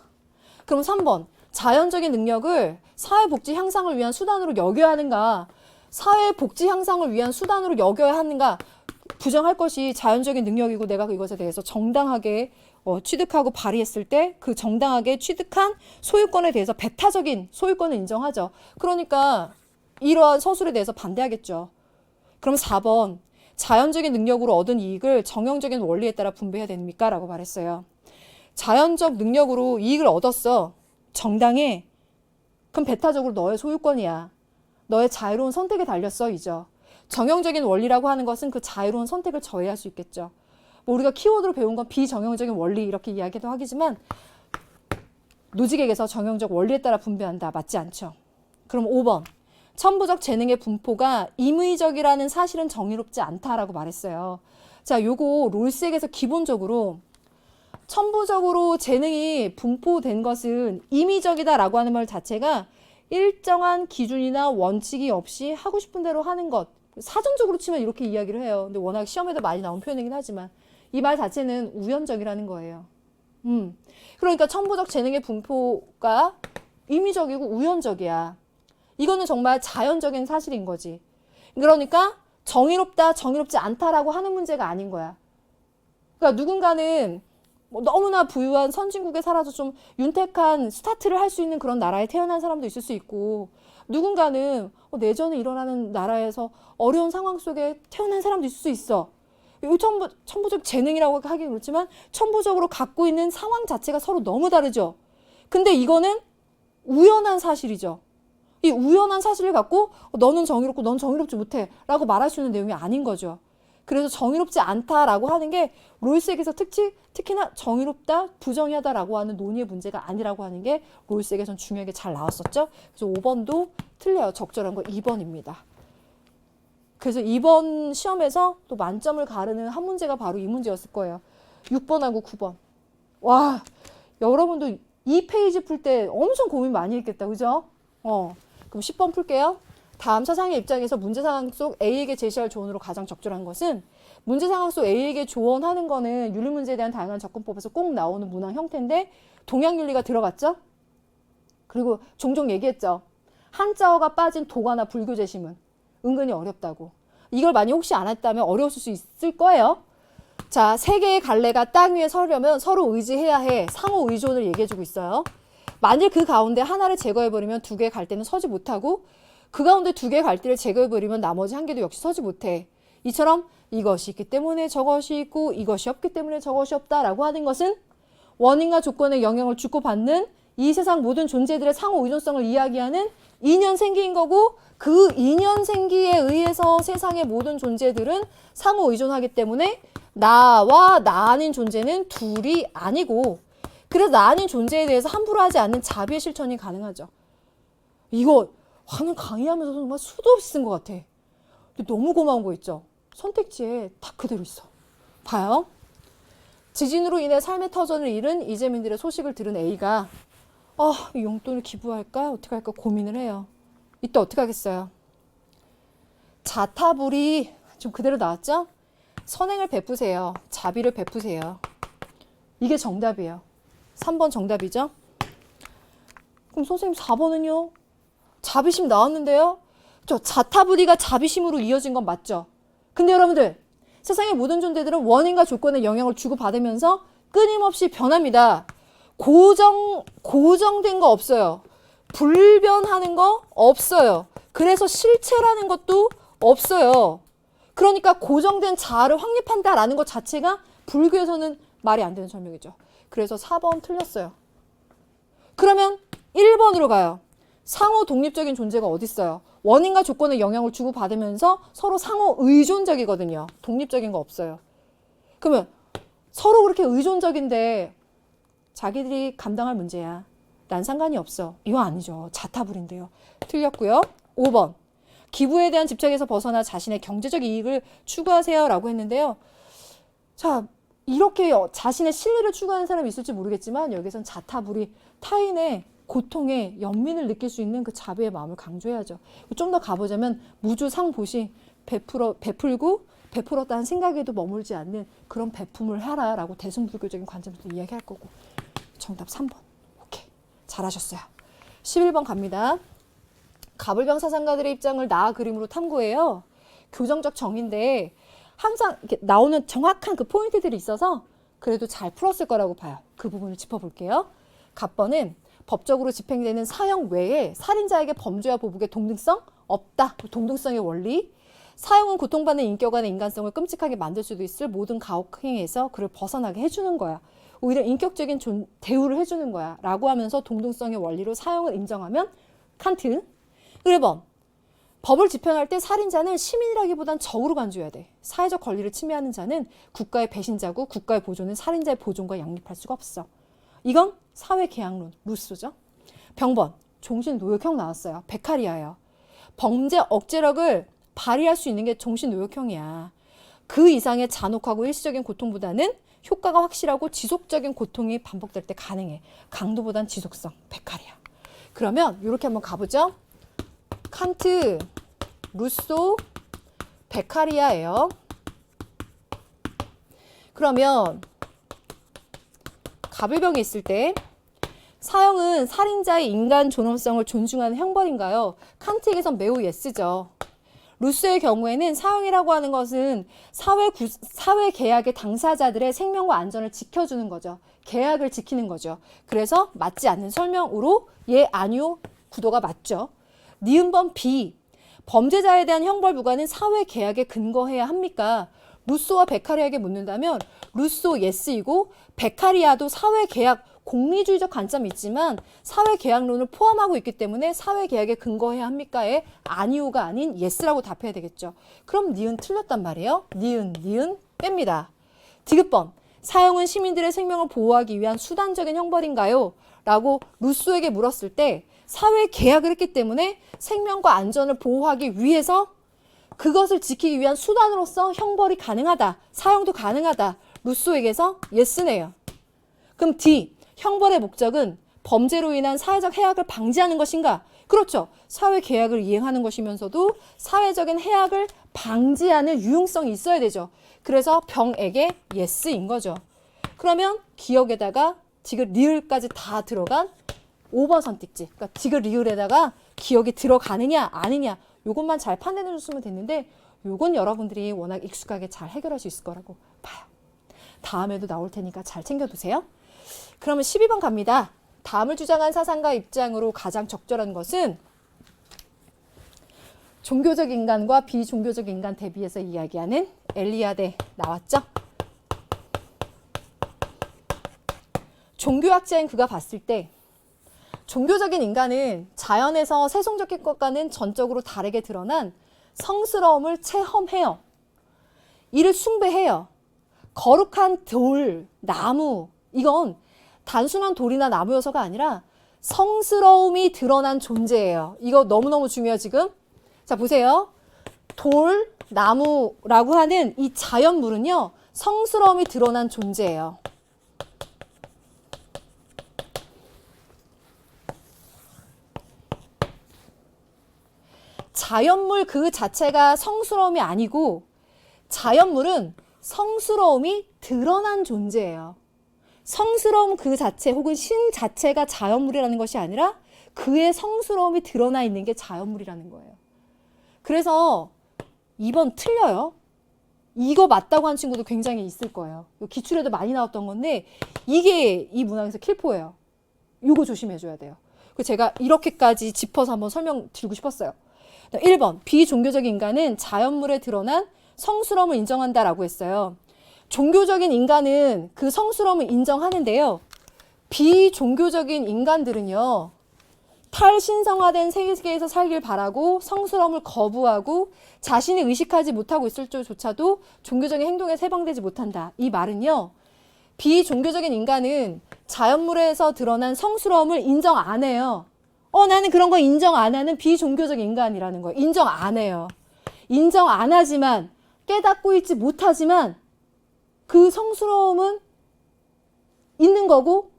Speaker 1: 그럼 3번. 자연적인 능력을 사회복지 향상을 위한 수단으로 여겨야 하는가? 사회복지 향상을 위한 수단으로 여겨야 하는가? 부정할 것이 자연적인 능력이고 내가 이것에 대해서 정당하게 취득하고 발휘했을 때 그 정당하게 취득한 소유권에 대해서 배타적인 소유권을 인정하죠. 그러니까 이러한 서술에 대해서 반대하겠죠. 그럼 4번. 자연적인 능력으로 얻은 이익을 정형적인 원리에 따라 분배해야 됩니까? 라고 말했어요. 자연적 능력으로 이익을 얻었어. 정당해. 그럼 배타적으로 너의 소유권이야. 너의 자유로운 선택에 달렸어. 이죠. 정형적인 원리라고 하는 것은 그 자유로운 선택을 저해할 수 있겠죠. 뭐 우리가 키워드로 배운 건 비정형적인 원리 이렇게 이야기도 하겠지만 노직에게서 정형적 원리에 따라 분배한다. 맞지 않죠. 그럼 5번. 천부적 재능의 분포가 임의적이라는 사실은 정의롭지 않다라고 말했어요. 자, 요거 롤스에게서 기본적으로 천부적으로 재능이 분포된 것은 임의적이다라고 하는 말 자체가 일정한 기준이나 원칙이 없이 하고 싶은 대로 하는 것. 사전적으로 치면 이렇게 이야기를 해요. 근데 워낙 시험에도 많이 나온 표현이긴 하지만 이 말 자체는 우연적이라는 거예요. 그러니까 천부적 재능의 분포가 임의적이고 우연적이야. 이거는 정말 자연적인 사실인 거지. 그러니까 정의롭다, 정의롭지 않다라고 하는 문제가 아닌 거야. 그러니까 누군가는 뭐 너무나 부유한 선진국에 살아서 좀 윤택한 스타트를 할 수 있는 그런 나라에 태어난 사람도 있을 수 있고, 누군가는 내전이 일어나는 나라에서 어려운 상황 속에 태어난 사람도 있을 수 있어. 이 천부적 재능이라고 하긴 그렇지만 천부적으로 갖고 있는 상황 자체가 서로 너무 다르죠. 근데 이거는 우연한 사실이죠. 이 우연한 사실을 갖고 너는 정의롭고 넌 정의롭지 못해 라고 말할 수 있는 내용이 아닌 거죠. 그래서 정의롭지 않다라고 하는 게 롤스에게서 특히나 정의롭다, 부정하다라고 하는 논의의 문제가 아니라고 하는 게 롤스에게선 중요하게 잘 나왔었죠. 그래서 5번도 틀려요. 적절한 거 2번입니다. 그래서 2번 시험에서 또 만점을 가르는 한 문제가 바로 이 문제였을 거예요. 6번하고 9번. 와, 여러분도 이 페이지 풀 때 엄청 고민 많이 했겠다. 그죠? 그럼 10번 풀게요. 다음 사상의 입장에서 문제 상황 속 A에게 제시할 조언으로 가장 적절한 것은 문제 상황 속 A에게 조언하는 거는 윤리 문제에 대한 다양한 접근법에서 꼭 나오는 문항 형태인데 동양윤리가 들어갔죠? 그리고 종종 얘기했죠. 한자어가 빠진 도가나 불교 제시문 은근히 어렵다고. 이걸 많이 혹시 안 했다면 어려웠을 수 있을 거예요. 자, 세 개의 갈래가 땅 위에 서려면 서로 의지해야 해. 상호 의존을 얘기해주고 있어요. 만일 그 가운데 하나를 제거해버리면 두 개의 갈대는 서지 못하고 그 가운데 두 개의 갈대를 제거해버리면 나머지 한 개도 역시 서지 못해. 이처럼 이것이 있기 때문에 저것이 있고 이것이 없기 때문에 저것이 없다라고 하는 것은 원인과 조건의 영향을 주고받는 이 세상 모든 존재들의 상호 의존성을 이야기하는 인연생기인 거고 그 인연생기에 의해서 세상의 모든 존재들은 상호 의존하기 때문에 나와 나 아닌 존재는 둘이 아니고 그래서 나 아닌 존재에 대해서 함부로 하지 않는 자비의 실천이 가능하죠. 이거 하는 강의하면서 정말 수도 없이 쓴 것 같아. 근데 너무 고마운 거 있죠. 선택지에 딱 그대로 있어. 봐요. 지진으로 인해 삶의 터전을 잃은 이재민들의 소식을 들은 A가 이 용돈을 기부할까? 어떻게 할까 고민을 해요. 이때 어떻게 하겠어요? 자타불이 좀 그대로 나왔죠? 선행을 베푸세요. 자비를 베푸세요. 이게 정답이에요. 3번 정답이죠? 그럼 선생님 4번은요? 자비심 나왔는데요? 저 자타불이가 자비심으로 이어진 건 맞죠? 근데 여러분들 세상의 모든 존재들은 원인과 조건의 영향을 주고받으면서 끊임없이 변합니다. 고정된 거 없어요. 불변하는 거 없어요. 그래서 실체라는 것도 없어요. 그러니까 고정된 자아를 확립한다라는 것 자체가 불교에서는 말이 안 되는 설명이죠. 그래서 4번 틀렸어요. 그러면 1번으로 가요. 상호 독립적인 존재가 어디 있어요? 원인과 조건의 영향을 주고받으면서 서로 상호 의존적이거든요. 독립적인 거 없어요. 그러면 서로 그렇게 의존적인데 자기들이 감당할 문제야. 난 상관이 없어. 이거 아니죠. 자타불인데요. 틀렸고요. 5번. 기부에 대한 집착에서 벗어나 자신의 경제적 이익을 추구하세요 라고 했는데요. 자, 이렇게 자신의 실리를 추구하는 사람이 있을지 모르겠지만 여기선 자타불이 타인의 고통에 연민을 느낄 수 있는 그 자비의 마음을 강조해야죠. 좀 더 가보자면 무주상보시 베풀고 베풀었다는 생각에도 머물지 않는 그런 베품을 하라라고 대승불교적인 관점에서 이야기할 거고. 정답 3번. 오케이. 잘하셨어요. 11번 갑니다. 가불병 사상가들의 입장을 나아 그림으로 탐구해요. 교정적 정의인데 항상 이렇게 나오는 정확한 그 포인트들이 있어서 그래도 잘 풀었을 거라고 봐요. 그 부분을 짚어볼게요. 갑번은 법적으로 집행되는 사형 외에 살인자에게 범죄와 보복의 동등성 없다. 동등성의 원리. 사형은 고통받는 인격안의 인간성을 끔찍하게 만들 수도 있을 모든 가혹행위에서 그를 벗어나게 해주는 거야. 오히려 인격적인 대우를 해주는 거야. 라고 하면서 동등성의 원리로 사형을 인정하면 칸트. 1번. 법을 집행할 때 살인자는 시민이라기보단 적으로 간주해야 돼. 사회적 권리를 침해하는 자는 국가의 배신자고 국가의 보존은 살인자의 보존과 양립할 수가 없어. 이건 사회계약론, 루소죠. 병번, 종신노역형 나왔어요. 베카리아예요. 범죄 억제력을 발휘할 수 있는 게 종신노역형이야. 그 이상의 잔혹하고 일시적인 고통보다는 효과가 확실하고 지속적인 고통이 반복될 때 가능해. 강도보단 지속성, 베카리아. 그러면 이렇게 한번 가보죠. 칸트, 루소, 베카리아예요. 그러면 가불병이 있을 때 사형은 살인자의 인간 존엄성을 존중하는 형벌인가요? 칸트에게선 매우 예스죠. 루소의 경우에는 사형이라고 하는 것은 사회 계약의 당사자들의 생명과 안전을 지켜주는 거죠. 계약을 지키는 거죠. 그래서 맞지 않는 설명으로 예, 아니요, 구도가 맞죠. 니은번 B. 범죄자에 대한 형벌 부과는 사회 계약에 근거해야 합니까? 루소와 베카리아에게 묻는다면 루소 예스이고 베카리아도 사회 계약 공리주의적 관점이 있지만 사회 계약론을 포함하고 있기 때문에 사회 계약에 근거해야 합니까에 아니오가 아닌 예스라고 답해야 되겠죠. 그럼 니은 틀렸단 말이에요. 니은 뺍니다. 디귿번. 사형은 시민들의 생명을 보호하기 위한 수단적인 형벌인가요? 라고 루소에게 물었을 때 사회 계약을 했기 때문에 생명과 안전을 보호하기 위해서 그것을 지키기 위한 수단으로서 형벌이 가능하다. 사형도 가능하다. 루소에게서 예스네요. 그럼 D. 형벌의 목적은 범죄로 인한 사회적 해악을 방지하는 것인가? 그렇죠. 사회 계약을 이행하는 것이면서도 사회적인 해악을 방지하는 유용성이 있어야 되죠. 그래서 병에게 yes인 거죠. 그러면 기억에다가 디귿 리을까지 다 들어간 5번 선택지. 그러니까 디귿 리을에다가 기억이 들어가느냐 아니냐 요것만 잘 판단해 줬으면 됐는데 요건 여러분들이 워낙 익숙하게 잘 해결할 수 있을 거라고 봐요. 다음에도 나올 테니까 잘 챙겨두세요. 그러면 12번 갑니다. 다음을 주장한 사상가 입장으로 가장 적절한 것은 종교적 인간과 비종교적 인간 대비해서 이야기하는 엘리아데 나왔죠? 종교학자인 그가 봤을 때 종교적인 인간은 자연에서 세속적인 것과는 전적으로 다르게 드러난 성스러움을 체험해요. 이를 숭배해요. 거룩한 돌, 나무, 이건 단순한 돌이나 나무여서가 아니라 성스러움이 드러난 존재예요. 이거 너무너무 중요해요, 지금. 자, 보세요. 돌, 나무라고 하는 이 자연물은요, 성스러움이 드러난 존재예요. 자연물 그 자체가 성스러움이 아니고 자연물은 성스러움이 드러난 존재예요. 성스러움 그 자체 혹은 신 자체가 자연물이라는 것이 아니라 그의 성스러움이 드러나 있는 게 자연물이라는 거예요. 그래서 2번 틀려요. 이거 맞다고 한 친구도 굉장히 있을 거예요. 기출에도 많이 나왔던 건데 이게 이 문항에서 킬포예요. 이거 조심해줘야 돼요. 제가 이렇게까지 짚어서 한번 설명드리고 싶었어요. 1번 비종교적 인간은 자연물에 드러난 성스러움을 인정한다라고 했어요. 종교적인 인간은 그 성스러움을 인정하는데요. 비종교적인 인간들은요. 탈신성화된 세계에서 살길 바라고 성스러움을 거부하고 자신이 의식하지 못하고 있을 줄조차도 종교적인 행동에 해방되지 못한다. 이 말은요. 비종교적인 인간은 자연물에서 드러난 성스러움을 인정 안 해요. 나는 그런 거 인정 안 하는 비종교적 인간이라는 거예요. 인정 안 해요. 인정 안 하지만 깨닫고 있지 못하지만 그 성스러움은 있는 거고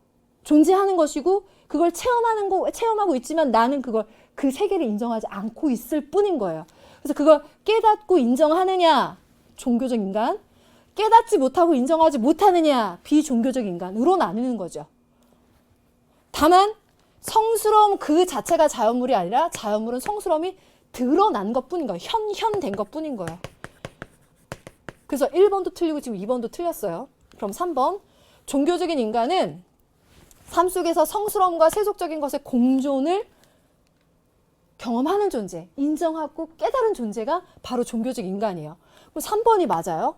Speaker 1: 존재하는 것이고 그걸 체험하고 있지만 나는 그 세계를 인정하지 않고 있을 뿐인 거예요. 그래서 그걸 깨닫고 인정하느냐 종교적 인간, 깨닫지 못하고 인정하지 못하느냐 비종교적 인간으로 나누는 거죠. 다만 성스러움 그 자체가 자연물이 아니라 자연물은 성스러움이 드러난 것뿐인 거예요. 현현된 것뿐인 거예요. 그래서 1번도 틀리고 지금 2번도 틀렸어요. 그럼 3번 종교적인 인간은 삶 속에서 성스러움과 세속적인 것의 공존을 경험하는 존재, 인정하고 깨달은 존재가 바로 종교적 인간이에요. 그럼 3번이 맞아요.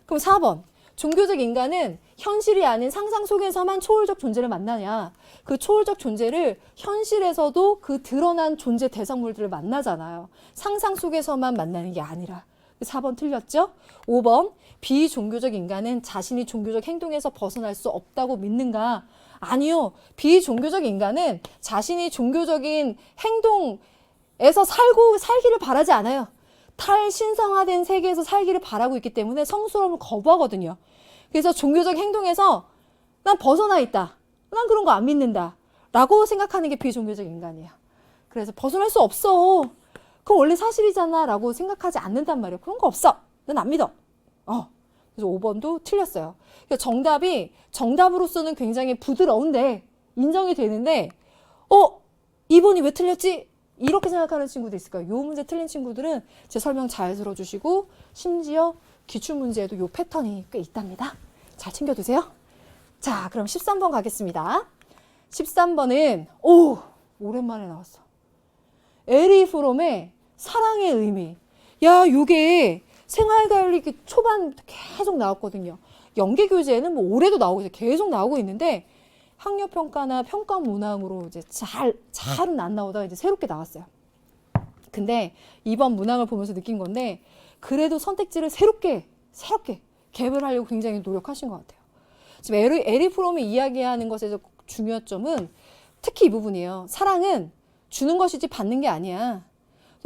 Speaker 1: 그럼 4번 종교적 인간은 현실이 아닌 상상 속에서만 초월적 존재를 만나냐. 그 초월적 존재를 현실에서도 그 드러난 존재 대상물들을 만나잖아요. 상상 속에서만 만나는 게 아니라. 4번 틀렸죠? 5번 비종교적 인간은 자신이 종교적 행동에서 벗어날 수 없다고 믿는가? 아니요. 비종교적 인간은 자신이 종교적인 행동에서 살기를 바라지 않아요. 탈신성화된 세계에서 살기를 바라고 있기 때문에 성스러움을 거부하거든요. 그래서 종교적 행동에서 난 벗어나 있다. 난 그런 거 안 믿는다. 라고 생각하는 게 비종교적 인간이에요. 그래서 벗어날 수 없어. 그건 원래 사실이잖아. 라고 생각하지 않는단 말이에요. 그런 거 없어. 난 안 믿어. 그래서 5번도 틀렸어요. 그러니까 정답이 정답으로서는 굉장히 부드러운데 인정이 되는데 2번이 왜 틀렸지? 이렇게 생각하는 친구도 있을 거예요. 요 문제 틀린 친구들은 제 설명 잘 들어주시고 심지어 기출문제에도 요 패턴이 꽤 있답니다. 잘 챙겨두세요. 자, 그럼 13번 가겠습니다. 13번은 오랜만에 나왔어. 에리 프롬의 사랑의 의미. 야, 요게 생활관리 초반 계속 나왔거든요. 연계교재에는 뭐 올해도 나오고 이제 계속 나오고 있는데 학력평가나 평가문항으로 이제 잘은 안 나오다가 이제 새롭게 나왔어요. 근데 이번 문항을 보면서 느낀 건데 그래도 선택지를 새롭게 개발하려고 굉장히 노력하신 것 같아요. 지금 에리 프롬이 이야기하는 것에서 중요한 점은 특히 이 부분이에요. 사랑은 주는 것이지 받는 게 아니야.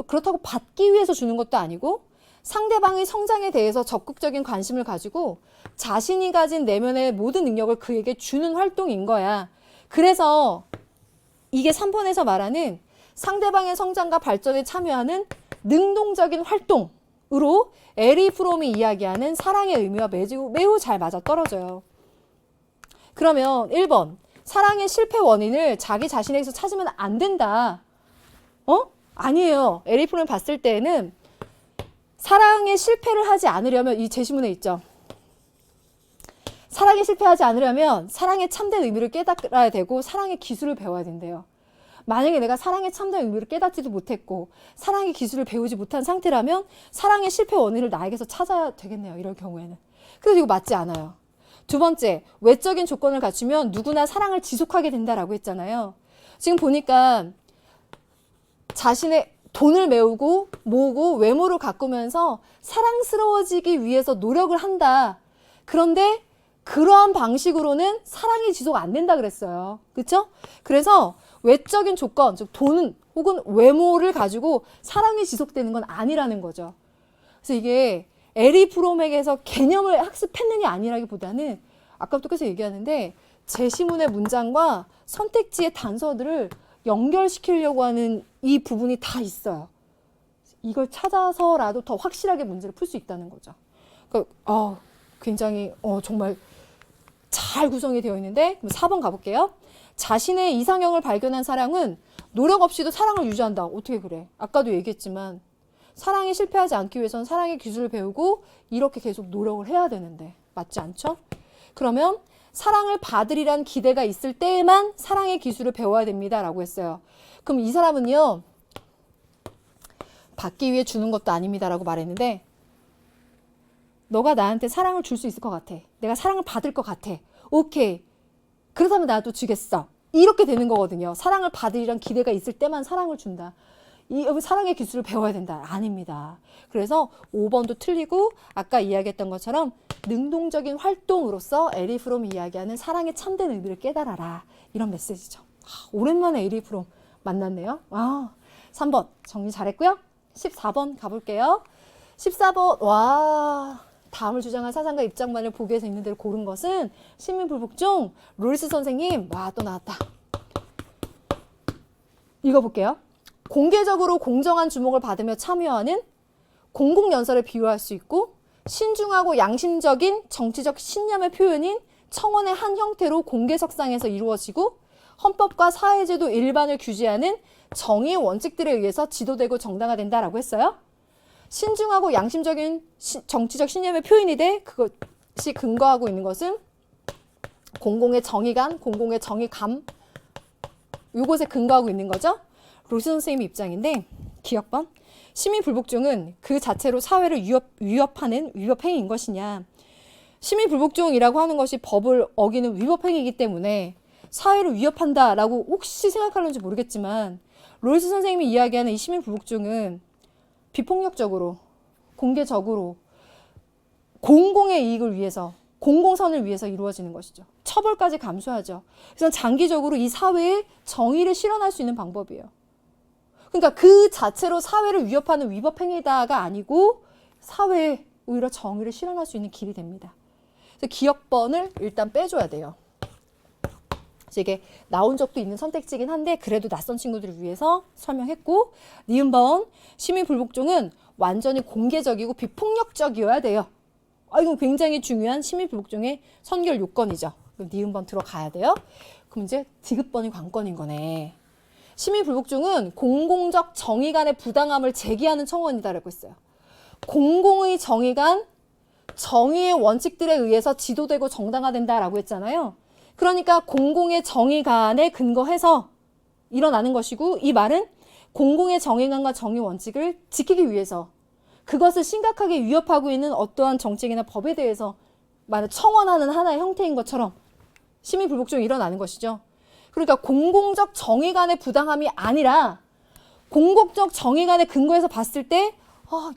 Speaker 1: 그렇다고 받기 위해서 주는 것도 아니고 상대방의 성장에 대해서 적극적인 관심을 가지고 자신이 가진 내면의 모든 능력을 그에게 주는 활동인 거야. 그래서 이게 3번에서 말하는 상대방의 성장과 발전에 참여하는 능동적인 활동으로 에리 프롬이 이야기하는 사랑의 의미와 매우 잘 맞아떨어져요. 그러면 1번 사랑의 실패 원인을 자기 자신에게서 찾으면 안 된다. 아니에요. 에리 프롬이 봤을 때는 사랑에 실패를 하지 않으려면 이 제시문에 있죠. 사랑에 실패하지 않으려면 사랑의 참된 의미를 깨달아야 되고 사랑의 기술을 배워야 된대요. 만약에 내가 사랑의 참된 의미를 깨닫지도 못했고 사랑의 기술을 배우지 못한 상태라면 사랑의 실패 원인을 나에게서 찾아야 되겠네요. 이럴 경우에는. 그래서 이거 맞지 않아요. 두 번째, 외적인 조건을 갖추면 누구나 사랑을 지속하게 된다라고 했잖아요. 지금 보니까 자신의 돈을 모으고 외모를 가꾸면서 사랑스러워지기 위해서 노력을 한다. 그런데 그러한 방식으로는 사랑이 지속 안 된다 그랬어요. 그렇죠? 그래서 외적인 조건, 즉 돈 혹은 외모를 가지고 사랑이 지속되는 건 아니라는 거죠. 그래서 이게 에리 프롬에게서 개념을 학습했느냐 아니라기보다는 아까부터 계속 얘기하는데 제시문의 문장과 선택지의 단서들을 연결시키려고 하는 이 부분이 다 있어요. 이걸 찾아서라도 더 확실하게 문제를 풀 수 있다는 거죠. 그러니까 굉장히 정말 잘 구성이 되어 있는데 그럼 4번 가볼게요. 자신의 이상형을 발견한 사람은 노력 없이도 사랑을 유지한다. 어떻게 그래? 아까도 얘기했지만 사랑에 실패하지 않기 위해서는 사랑의 기술을 배우고 이렇게 계속 노력을 해야 되는데 맞지 않죠? 그러면 사랑을 받으리란 기대가 있을 때에만 사랑의 기술을 배워야 됩니다. 라고 했어요. 그럼 이 사람은요. 받기 위해 주는 것도 아닙니다. 라고 말했는데 너가 나한테 사랑을 줄 수 있을 것 같아. 내가 사랑을 받을 것 같아. 오케이. 그렇다면 나도 주겠어. 이렇게 되는 거거든요. 사랑을 받으리란 기대가 있을 때만 사랑을 준다. 이 사랑의 기술을 배워야 된다. 아닙니다. 그래서 5번도 틀리고 아까 이야기했던 것처럼 능동적인 활동으로서 에리 프롬이 이야기하는 사랑의 참된 의미를 깨달아라. 이런 메시지죠. 오랜만에 에리 프롬 만났네요. 3번 정리 잘했고요. 14번 가볼게요. 14번 다음을 주장한 사상과 입장만을 보기에서 있는 대로 고른 것은 시민불복종 롤스 선생님. 또 나왔다. 읽어볼게요. 공개적으로 공정한 주목을 받으며 참여하는 공공연설에 비유할 수 있고 신중하고 양심적인 정치적 신념의 표현인 청원의 한 형태로 공개석상에서 이루어지고 헌법과 사회제도 일반을 규제하는 정의의 원칙들에 의해서 지도되고 정당화된다라고 했어요. 신중하고 양심적인 정치적 신념의 표현이 돼 그것이 근거하고 있는 것은 공공의 정의관, 공공의 정의감 이것에 근거하고 있는 거죠. 로스 선생님 입장인데 기억번 시민불복종은 그 자체로 사회를 위협하는 위협행위인 것이냐. 시민불복종이라고 하는 것이 법을 어기는 위협행위이기 때문에 사회를 위협한다라고 혹시 생각하는지 모르겠지만 롤스 선생님이 이야기하는 이 시민불복종은 비폭력적으로 공개적으로 공공의 이익을 위해서 공공선을 위해서 이루어지는 것이죠. 처벌까지 감수하죠. 그래서 장기적으로 이 사회에 정의를 실현할 수 있는 방법이에요. 그러니까 그 자체로 사회를 위협하는 위법행위다가 아니고 사회에 오히려 정의를 실현할 수 있는 길이 됩니다. 그래서 기억번을 일단 빼줘야 돼요. 그래서 이게 나온 적도 있는 선택지긴 한데 그래도 낯선 친구들을 위해서 설명했고 니은번 시민불복종은 완전히 공개적이고 비폭력적이어야 돼요. 이건 굉장히 중요한 시민불복종의 선결 요건이죠. 그럼 니은번 들어가야 돼요. 그럼 이제 디귿번이 관건인 거네. 시민불복종은 공공적 정의 간의 부당함을 제기하는 청원이다라고 했어요. 공공의 정의간 정의의 원칙들에 의해서 지도되고 정당화된다라고 했잖아요. 그러니까 공공의 정의간에 근거해서 일어나는 것이고 이 말은 공공의 정의관과 정의 원칙을 지키기 위해서 그것을 심각하게 위협하고 있는 어떠한 정책이나 법에 대해서 청원하는 하나의 형태인 것처럼 시민불복종이 일어나는 것이죠. 그러니까 공공적 정의간의 부당함이 아니라 공공적 정의간의 근거에서 봤을 때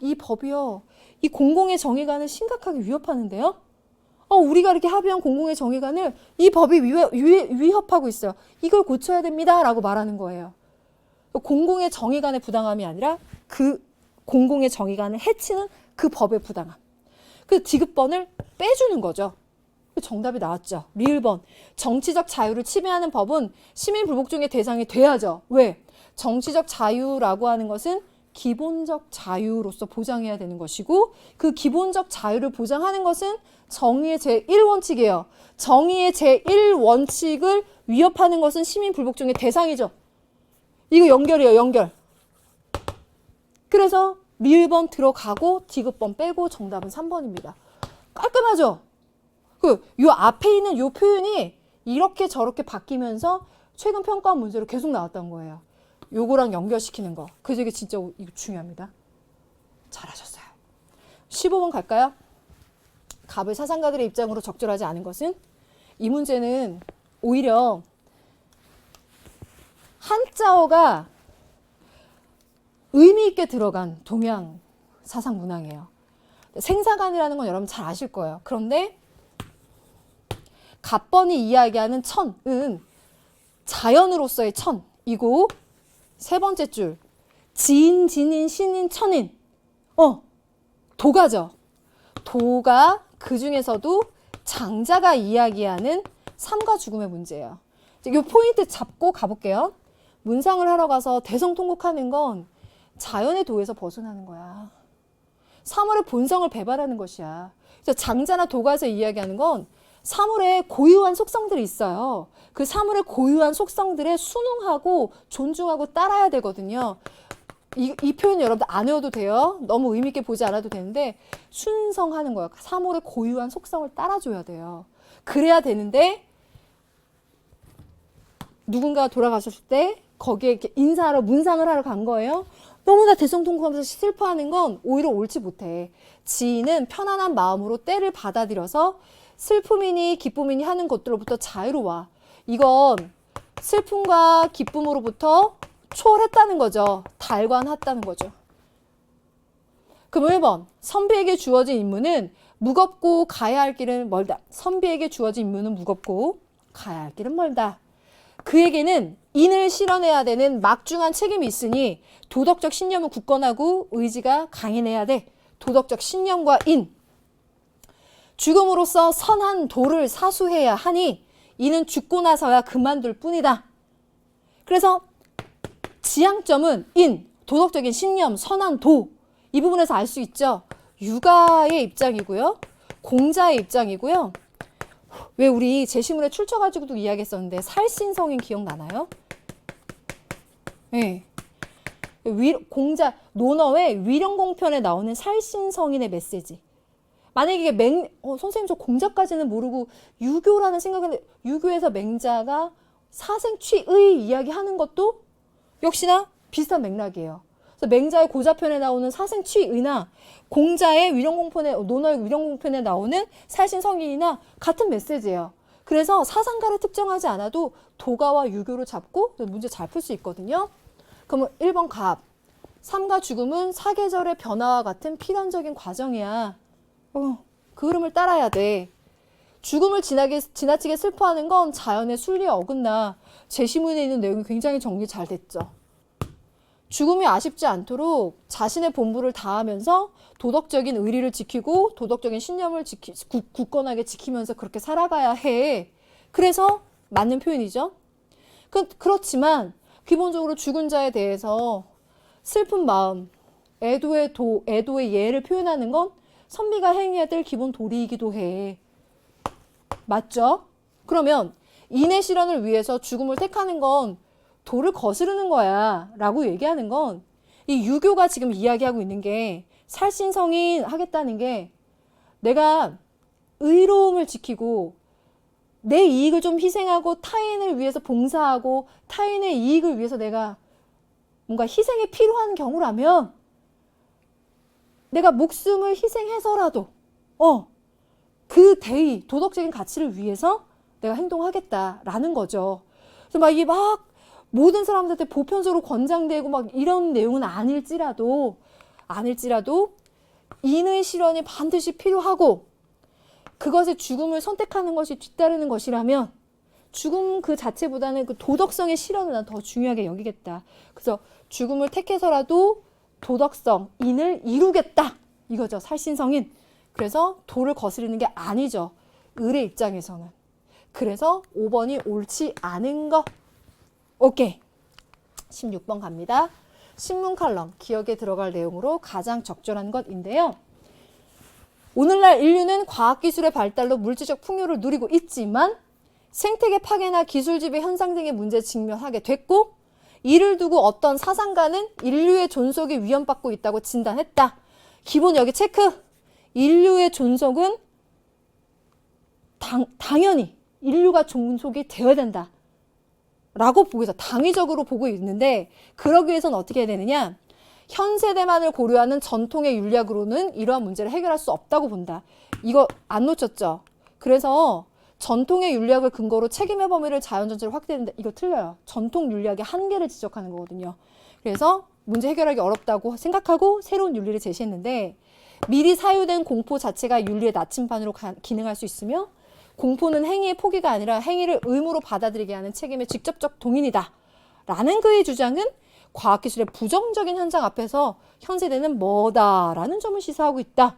Speaker 1: 이 법이요. 이 공공의 정의간을 심각하게 위협하는데요. 우리가 이렇게 합의한 공공의 정의관을 이 법이 위협하고 있어요. 이걸 고쳐야 됩니다. 라고 말하는 거예요. 공공의 정의관의 부당함이 아니라 그 공공의 정의관을 해치는 그 법의 부당함. 그 디귿번을 빼주는 거죠. 정답이 나왔죠. 리을 번. 정치적 자유를 침해하는 법은 시민 불복종의 대상이 돼야죠. 왜? 정치적 자유라고 하는 것은 기본적 자유로서 보장해야 되는 것이고 그 기본적 자유를 보장하는 것은 정의의 제1원칙이에요. 정의의 제1원칙을 위협하는 것은 시민 불복종의 대상이죠. 이거 연결이에요. 연결. 그래서 리을 번 들어가고 디귿번 빼고 정답은 3번입니다. 깔끔하죠? 요 앞에 있는 요 표현이 이렇게 저렇게 바뀌면서 최근 평가 문제로 계속 나왔던 거예요. 요거랑 연결시키는 거. 그래서 이게 진짜 이거 중요합니다. 잘하셨어요. 15번 갈까요? 갑을 사상가들의 입장으로 적절하지 않은 것은 이 문제는 오히려 한자어가 의미 있게 들어간 동양 사상 문항이에요. 생사관이라는 건 여러분 잘 아실 거예요. 그런데 갑번이 이야기하는 천은 자연으로서의 천이고 세 번째 줄 지인, 진인, 신인, 천인 도가죠. 도가 그 중에서도 장자가 이야기하는 삶과 죽음의 문제예요. 이 포인트 잡고 가볼게요. 문상을 하러 가서 대성통곡하는 건 자연의 도에서 벗어나는 거야. 사물의 본성을 배발하는 것이야. 그래서 장자나 도가에서 이야기하는 건 사물의 고유한 속성들이 있어요. 그 사물의 고유한 속성들에 순응하고 존중하고 따라야 되거든요. 이 표현 여러분들 안 외워도 돼요. 너무 의미 있게 보지 않아도 되는데 순성하는 거예요. 사물의 고유한 속성을 따라줘야 돼요. 그래야 되는데 누군가 돌아가셨을 때 거기에 이렇게 인사하러 문상을 하러 간 거예요. 너무나 대성통곡하면서 슬퍼하는 건 오히려 옳지 못해. 지인은 편안한 마음으로 때를 받아들여서 슬픔이니 기쁨이니 하는 것들로부터 자유로워. 이건 슬픔과 기쁨으로부터 초월했다는 거죠. 달관했다는 거죠. 그럼 1번. 선비에게 주어진 임무는 무겁고 가야 할 길은 멀다. 선비에게 주어진 임무는 무겁고 가야 할 길은 멀다. 그에게는 인을 실현해야 되는 막중한 책임이 있으니 도덕적 신념은 굳건하고 의지가 강인해야 돼. 도덕적 신념과 인. 죽음으로써 선한 도를 사수해야 하니 이는 죽고 나서야 그만둘 뿐이다. 그래서 지향점은 인, 도덕적인 신념, 선한 도. 이 부분에서 알 수 있죠. 육아의 입장이고요. 공자의 입장이고요. 왜 우리 제시문에 출처가지고도 이야기했었는데 살신성인 기억나나요? 네. 공자 논어의 위령공편에 나오는 살신성인의 메시지. 만약에 이게 선생님 저 공자까지는 모르고 유교라는 생각은 유교에서 맹자가 사생취의 이야기하는 것도 역시나 비슷한 맥락이에요. 그래서 맹자의 고자편에 나오는 사생취의나 공자의 위령공편에 논어의 위령공편에 나오는 살신성인이나 같은 메시지예요. 그래서 사상가를 특정하지 않아도 도가와 유교를 잡고 문제 잘 풀 수 있거든요. 그러면 1번 갑. 삶과 죽음은 사계절의 변화와 같은 필연적인 과정이야. 그 흐름을 따라야 돼. 죽음을 지나치게 슬퍼하는 건 자연의 순리에 어긋나. 제시문에 있는 내용이 굉장히 정리 잘 됐죠. 죽음이 아쉽지 않도록 자신의 본분을 다하면서 도덕적인 의리를 지키고 도덕적인 신념을 굳건하게 지키면서 그렇게 살아가야 해. 그래서 맞는 표현이죠. 그렇지만 기본적으로 죽은 자에 대해서 슬픈 마음, 애도의 예를 표현하는 건 선비가 행해야 될 기본 도리이기도 해. 맞죠? 그러면 인의 실현을 위해서 죽음을 택하는 건 도를 거스르는 거야 라고 얘기하는 건 이 유교가 지금 이야기하고 있는 게 살신성인 하겠다는 게 내가 의로움을 지키고 내 이익을 좀 희생하고 타인을 위해서 봉사하고 타인의 이익을 위해서 내가 뭔가 희생이 필요한 경우라면 내가 목숨을 희생해서라도 그 대의, 도덕적인 가치를 위해서 내가 행동하겠다라는 거죠. 그래서 막 이게 막 모든 사람들한테 보편적으로 권장되고 막 이런 내용은 아닐지라도 인의 실현이 반드시 필요하고 그것의 죽음을 선택하는 것이 뒤따르는 것이라면 죽음 그 자체보다는 그 도덕성의 실현을 난 더 중요하게 여기겠다. 그래서 죽음을 택해서라도 도덕성, 인을 이루겠다. 이거죠. 살신성인. 그래서 도를 거스르는 게 아니죠. 을의 입장에서는. 그래서 5번이 옳지 않은 거. 오케이. 16번 갑니다. 신문 칼럼, 기억에 들어갈 내용으로 가장 적절한 것인데요. 오늘날 인류는 과학기술의 발달로 물질적 풍요를 누리고 있지만 생태계 파괴나 기술 지배 현상 등의 문제에 직면하게 됐고 이를 두고 어떤 사상가는 인류의 존속이 위험받고 있다고 진단했다. 기본 여기 체크. 인류의 존속은 당연히 인류가 존속이 되어야 된다. 라고 보고 있어. 당위적으로 보고 있는데 그러기 위해서는 어떻게 해야 되느냐. 현 세대만을 고려하는 전통의 윤리학으로는 이러한 문제를 해결할 수 없다고 본다. 이거 안 놓쳤죠? 그래서 전통의 윤리학을 근거로 책임의 범위를 자연 전체로 확대한다. 이거 틀려요. 전통 윤리학의 한계를 지적하는 거거든요. 그래서 문제 해결하기 어렵다고 생각하고 새로운 윤리를 제시했는데 미리 사유된 공포 자체가 윤리의 나침반으로 기능할 수 있으며 공포는 행위의 포기가 아니라 행위를 의무로 받아들이게 하는 책임의 직접적 동인이다. 라는 그의 주장은 과학기술의 부정적인 현상 앞에서 현 세대는 뭐다라는 점을 시사하고 있다.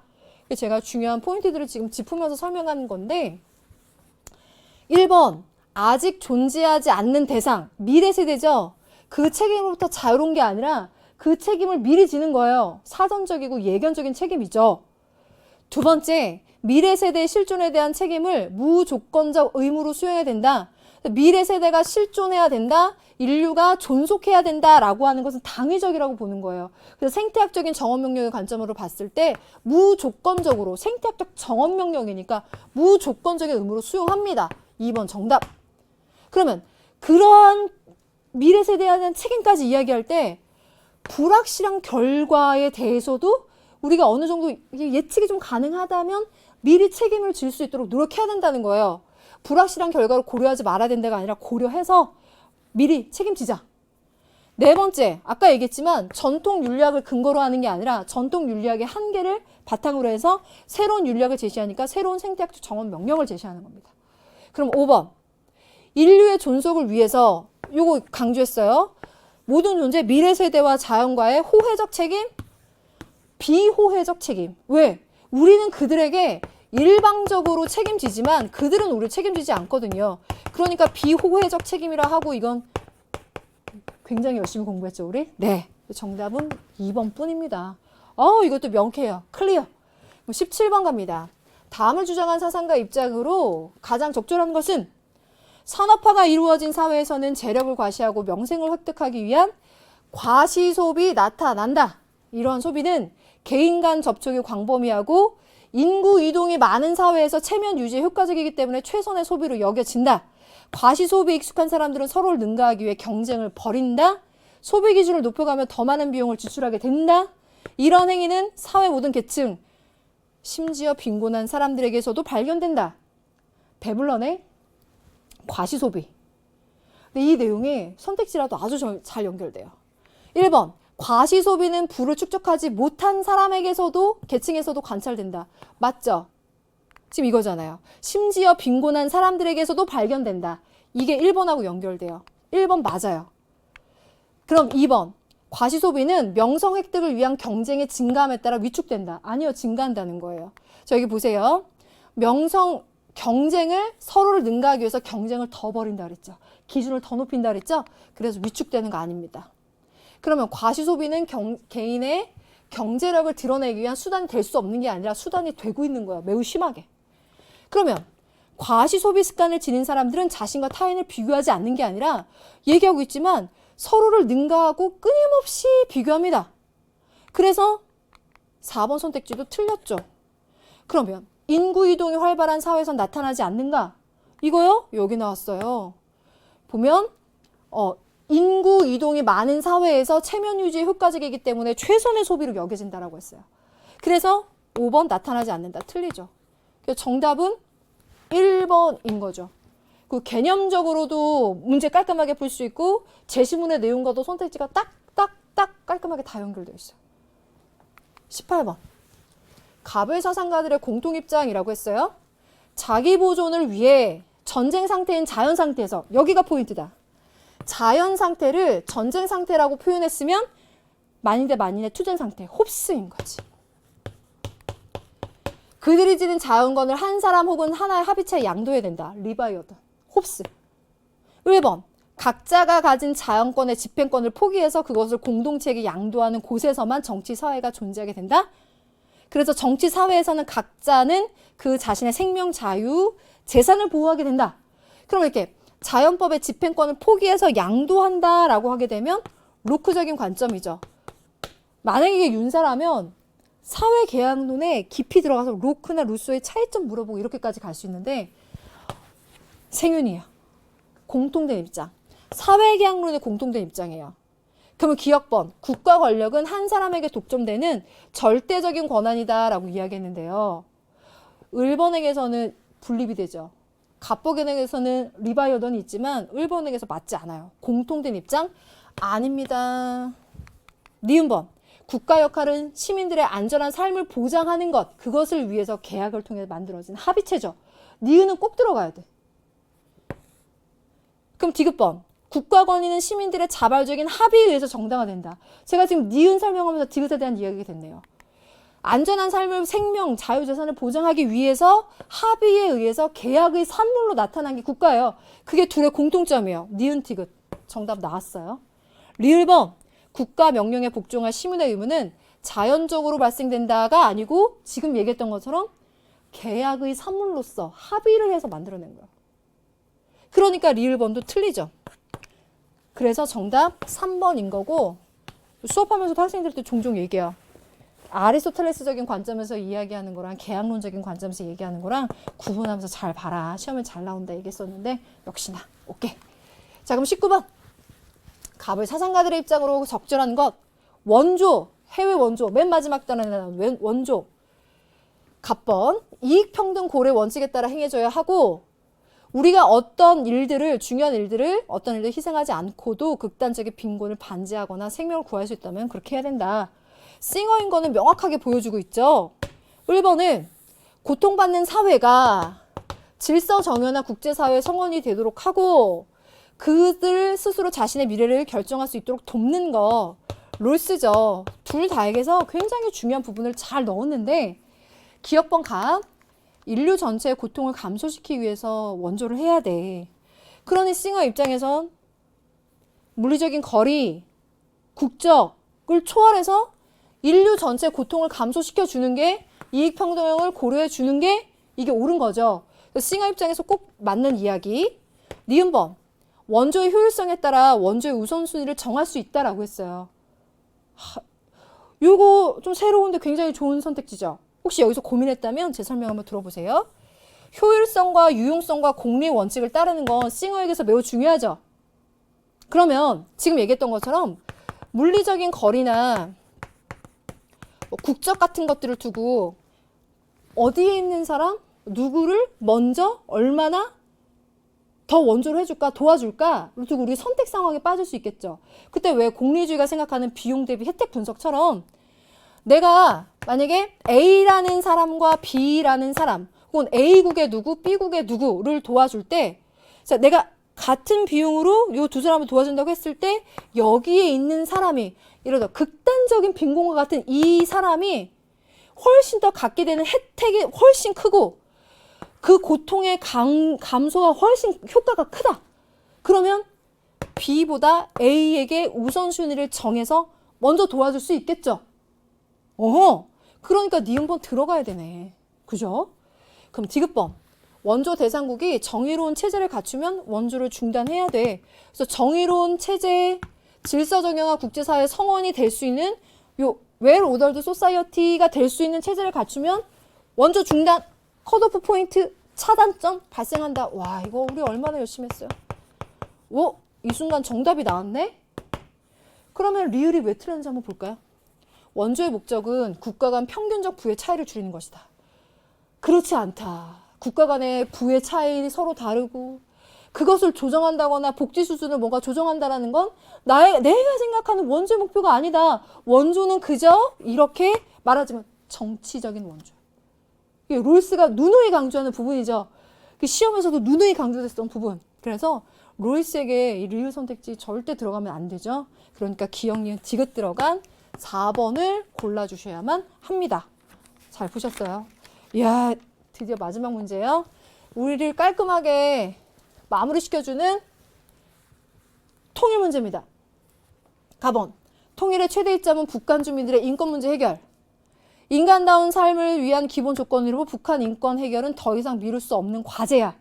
Speaker 1: 제가 중요한 포인트들을 지금 짚으면서 설명하는 건데 1번 아직 존재하지 않는 대상, 미래 세대죠. 그 책임으로부터 자유로운 게 아니라 그 책임을 미리 지는 거예요. 사전적이고 예견적인 책임이죠. 두 번째, 미래 세대의 실존에 대한 책임을 무조건적 의무로 수행해야 된다. 미래 세대가 실존해야 된다. 인류가 존속해야 된다라고 하는 것은 당위적이라고 보는 거예요. 그래서 생태학적인 정원 명령의 관점으로 봤을 때 무조건적으로 생태학적 정원 명령이니까 무조건적인 의무로 수용합니다. 2번 정답. 그러면 그러한 미래 세대에 대한 책임까지 이야기할 때 불확실한 결과에 대해서도 우리가 어느 정도 예측이 좀 가능하다면 미리 책임을 질 수 있도록 노력해야 된다는 거예요. 불확실한 결과를 고려하지 말아야 된다가 아니라 고려해서 미리 책임지자. 네 번째, 아까 얘기했지만 전통 윤리학을 근거로 하는 게 아니라 전통 윤리학의 한계를 바탕으로 해서 새로운 윤리학을 제시하니까 새로운 생태학적 정원 명령을 제시하는 겁니다. 그럼 5번, 인류의 존속을 위해서 요거 강조했어요. 모든 존재, 미래 세대와 자연과의 호혜적 책임, 비호혜적 책임. 왜? 우리는 그들에게 일방적으로 책임지지만 그들은 우리를 책임지지 않거든요. 그러니까 비호혜적 책임이라 하고 이건 굉장히 열심히 공부했죠, 우리? 네. 정답은 2번 뿐입니다. 이것도 명쾌해요. 클리어. 17번 갑니다. 다음을 주장한 사상가 입장으로 가장 적절한 것은 산업화가 이루어진 사회에서는 재력을 과시하고 명생을 획득하기 위한 과시소비 나타난다. 이러한 소비는 개인 간 접촉이 광범위하고 인구 이동이 많은 사회에서 체면 유지에 효과적이기 때문에 최선의 소비로 여겨진다. 과시소비에 익숙한 사람들은 서로를 능가하기 위해 경쟁을 벌인다. 소비 기준을 높여가며 더 많은 비용을 지출하게 된다. 이런 행위는 사회 모든 계층, 심지어 빈곤한 사람들에게서도 발견된다. 배불러네? 과시소비. 근데 이 내용이 선택지라도 아주 잘 연결돼요. 1번, 과시소비는 부를 축적하지 못한 사람에게서도 계층에서도 관찰된다. 맞죠? 지금 이거잖아요. 심지어 빈곤한 사람들에게서도 발견된다. 이게 1번하고 연결돼요. 1번 맞아요. 그럼 2번, 과시소비는 명성 획득을 위한 경쟁의 증가함에 따라 위축된다. 아니요, 증가한다는 거예요. 자, 여기 보세요. 경쟁을 서로를 능가하기 위해서 경쟁을 더 벌인다 그랬죠. 기준을 더 높인다 그랬죠. 그래서 위축되는 거 아닙니다. 그러면 과시소비는 개인의 경제력을 드러내기 위한 수단이 될 수 없는 게 아니라 수단이 되고 있는 거예요. 매우 심하게. 그러면 과시소비 습관을 지닌 사람들은 자신과 타인을 비교하지 않는 게 아니라 얘기하고 있지만 서로를 능가하고 끊임없이 비교합니다. 그래서 4번 선택지도 틀렸죠. 그러면 인구 이동이 활발한 사회에선 나타나지 않는가? 이거요? 여기 나왔어요. 보면 인구 이동이 많은 사회에서 체면 유지에 효과적이기 때문에 최선의 소비로 여겨진다라고 했어요. 그래서 5번 나타나지 않는다. 틀리죠. 그래서 정답은 1번인 거죠. 그 개념적으로도 문제 깔끔하게 풀 수 있고 제시문의 내용과도 선택지가 딱딱딱 깔끔하게 다 연결되어 있어요. 18번. 가벨 사상가들의 공통 입장이라고 했어요. 자기 보존을 위해 전쟁 상태인 자연 상태에서, 여기가 포인트다. 자연 상태를 전쟁 상태라고 표현했으면 만인 대 만인의 투쟁 상태, 홉스인 거지. 그들이 지닌 자연권을 한 사람 혹은 하나의 합의체에 양도해야 된다. 리바이어든, 홉스. 1번, 각자가 가진 자연권의 집행권을 포기해서 그것을 공동체에게 양도하는 곳에서만 정치사회가 존재하게 된다. 그래서 정치사회에서는 각자는 그 자신의 생명, 자유, 재산을 보호하게 된다. 그럼 이렇게 자연법의 집행권을 포기해서 양도한다라고 하게 되면 로크적인 관점이죠. 만약에 이게 윤사라면 사회계약론에 깊이 들어가서 로크나 루소의 차이점 물어보고 이렇게까지 갈 수 있는데 생윤이에요. 공통된 입장. 사회계약론의 공통된 입장이에요. 그러면 기억번, 국가 권력은 한 사람에게 독점되는 절대적인 권한이다라고 이야기했는데요. 을번액에서는 분립이 되죠. 갑복연액에서는 리바이어던이 있지만 을번액에서 맞지 않아요. 공통된 입장? 아닙니다. 니은번, 국가 역할은 시민들의 안전한 삶을 보장하는 것, 그것을 위해서 계약을 통해 만들어진 합의체죠. 니은은 꼭 들어가야 돼. 그럼 디귿번, 국가 권위는 시민들의 자발적인 합의에 의해서 정당화된다. 제가 지금 니은 설명하면서 디귿에 대한 이야기가 됐네요. 안전한 삶을, 생명, 자유재산을 보장하기 위해서 합의에 의해서 계약의 산물로 나타난 게 국가예요. 그게 둘의 공통점이에요. 니은 디귿. 정답 나왔어요. 리을번, 국가 명령에 복종할 시민의 의무는 자연적으로 발생된다가 아니고 지금 얘기했던 것처럼 계약의 산물로서 합의를 해서 만들어낸 거예요. 그러니까 리을번도 틀리죠. 그래서 정답 3번인 거고, 수업하면서도 학생들한테 종종 얘기해요. 아리스토텔레스적인 관점에서 이야기하는 거랑 계약론적인 관점에서 얘기하는 거랑 구분하면서 잘 봐라. 시험에 잘 나온다 얘기했었는데 역시나 오케이. 자, 그럼 19번. 갑을 사상가들의 입장으로 적절한 것. 원조, 해외 원조. 맨 마지막 단원에 나온 원조. 갑번, 이익평등 고래 원칙에 따라 행해져야 하고, 우리가 어떤 일들을, 중요한 일들을, 어떤 일들을 희생하지 않고도 극단적인 빈곤을 반지하거나 생명을 구할 수 있다면 그렇게 해야 된다. 싱어인 거는 명확하게 보여주고 있죠. 1번은 고통받는 사회가 질서 정연한 국제사회의 성원이 되도록 하고 그들 스스로 자신의 미래를 결정할 수 있도록 돕는 거 롤스죠. 둘 다에게서 굉장히 중요한 부분을 잘 넣었는데 기억번 갑, 인류 전체의 고통을 감소시키기 위해서 원조를 해야 돼. 그러니 싱어 입장에선 물리적인 거리, 국적을 초월해서 인류 전체의 고통을 감소시켜 주는 게 이익평등을 고려해 주는 게 이게 옳은 거죠. 싱어 입장에서 꼭 맞는 이야기. 니은번, 원조의 효율성에 따라 원조의 우선순위를 정할 수 있다라고 했어요. 요거 좀 새로운데 굉장히 좋은 선택지죠. 혹시 여기서 고민했다면 제 설명 한번 들어보세요. 효율성과 유용성과 공리 원칙을 따르는 건 싱어에게서 매우 중요하죠. 그러면 지금 얘기했던 것처럼 물리적인 거리나 국적 같은 것들을 두고 어디에 있는 사람, 누구를 먼저 얼마나 더 원조를 해줄까, 도와줄까? 를 두고 우리 선택 상황에 빠질 수 있겠죠. 그때 왜 공리주의가 생각하는 비용 대비 혜택 분석처럼 내가 만약에 A라는 사람과 B라는 사람 혹은 A국의 누구, B국의 누구를 도와줄 때 자, 내가 같은 비용으로 이 두 사람을 도와준다고 했을 때 여기에 있는 사람이 이러다 극단적인 빈곤과 같은 이 사람이 훨씬 더 갖게 되는 혜택이 훨씬 크고 그 고통의 감소가 훨씬 효과가 크다. 그러면 B보다 A에게 우선순위를 정해서 먼저 도와줄 수 있겠죠. 그러니까 니은번 들어가야 되네. 그죠? 그럼 디귿번. 원조 대상국이 정의로운 체제를 갖추면 원조를 중단해야 돼. 그래서 정의로운 체제, 질서 정연한 국제사회 성원이 될 수 있는 요 웰 오더드 소사이어티가 될 수 있는 체제를 갖추면 원조 중단, 컷오프 포인트, 차단점 발생한다. 와, 이거 우리 얼마나 열심히 했어요. 이 순간 정답이 나왔네? 그러면 리을이 왜 틀렸는지 한번 볼까요? 원조의 목적은 국가 간 평균적 부의 차이를 줄이는 것이다. 그렇지 않다. 국가 간의 부의 차이 서로 다르고 그것을 조정한다거나 복지 수준을 뭔가 조정한다라는 건 내가 생각하는 원조의 목표가 아니다. 원조는 그저 이렇게 말하자면 정치적인 원조. 이게 롤스가 누누이 강조하는 부분이죠. 그 시험에서도 누누이 강조됐던 부분. 그래서 롤스에게 이 리을 선택지 절대 들어가면 안 되죠. 그러니까 기억, 니은, 디귿 들어간 4번을 골라주셔야만 합니다. 잘 보셨어요? 이야, 드디어 마지막 문제예요. 우리를 깔끔하게 마무리 시켜주는 통일 문제입니다. 가번. 통일의 최대 이점은 북한 주민들의 인권 문제 해결. 인간다운 삶을 위한 기본 조건으로 북한 인권 해결은 더 이상 미룰 수 없는 과제야.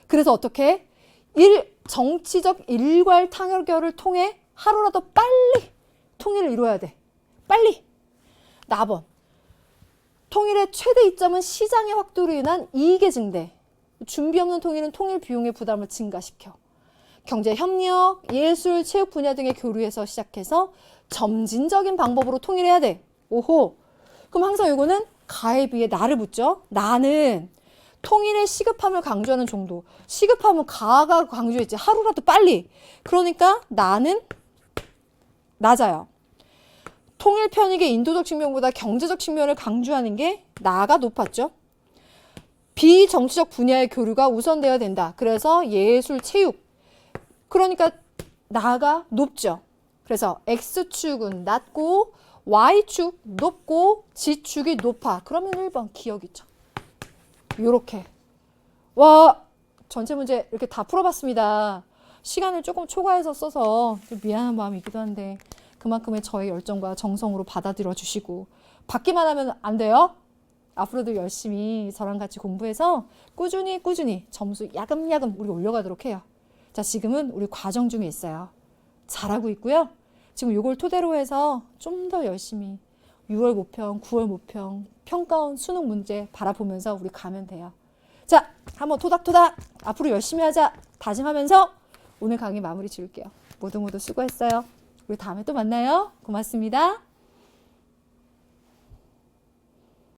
Speaker 1: 그래서 어떻게? 정치적 일괄 타결을 통해 하루라도 빨리 통일을 이루어야 돼. 빨리. 나번. 통일의 최대 이점은 시장의 확대로 인한 이익의 증대. 준비 없는 통일은 통일 비용의 부담을 증가시켜. 경제 협력, 예술, 체육 분야 등의 교류에서 시작해서 점진적인 방법으로 통일해야 돼. 오호. 그럼 항상 이거는 가에 비해 나를 붙죠. 나는 통일의 시급함을 강조하는 정도. 시급함은 가가 강조했지. 하루라도 빨리. 그러니까 나는 낮아요. 통일 편익의 인도적 측면보다 경제적 측면을 강조하는 게 나가 높았죠. 비정치적 분야의 교류가 우선되어야 된다. 그래서 예술, 체육. 그러니까 나가 높죠. 그래서 X축은 낮고 Y축 높고 G축이 높아. 그러면 1번 기억이죠. 요렇게. 와, 전체 문제 이렇게 다 풀어봤습니다. 시간을 조금 초과해서 써서 좀 미안한 마음이기도 한데 그만큼의 저의 열정과 정성으로 받아들여 주시고 받기만 하면 안 돼요. 앞으로도 열심히 저랑 같이 공부해서 꾸준히 점수 야금야금 우리 올려가도록 해요. 자, 지금은 우리 과정 중에 있어요. 잘하고 있고요. 지금 이걸 토대로 해서 좀 더 열심히 6월 모평, 9월 모평, 평가원 수능 문제 바라보면서 우리 가면 돼요. 자, 한번 토닥토닥 앞으로 열심히 하자 다짐하면서 오늘 강의 마무리 지을게요. 모두 수고했어요. 우리 다음에 또 만나요. 고맙습니다.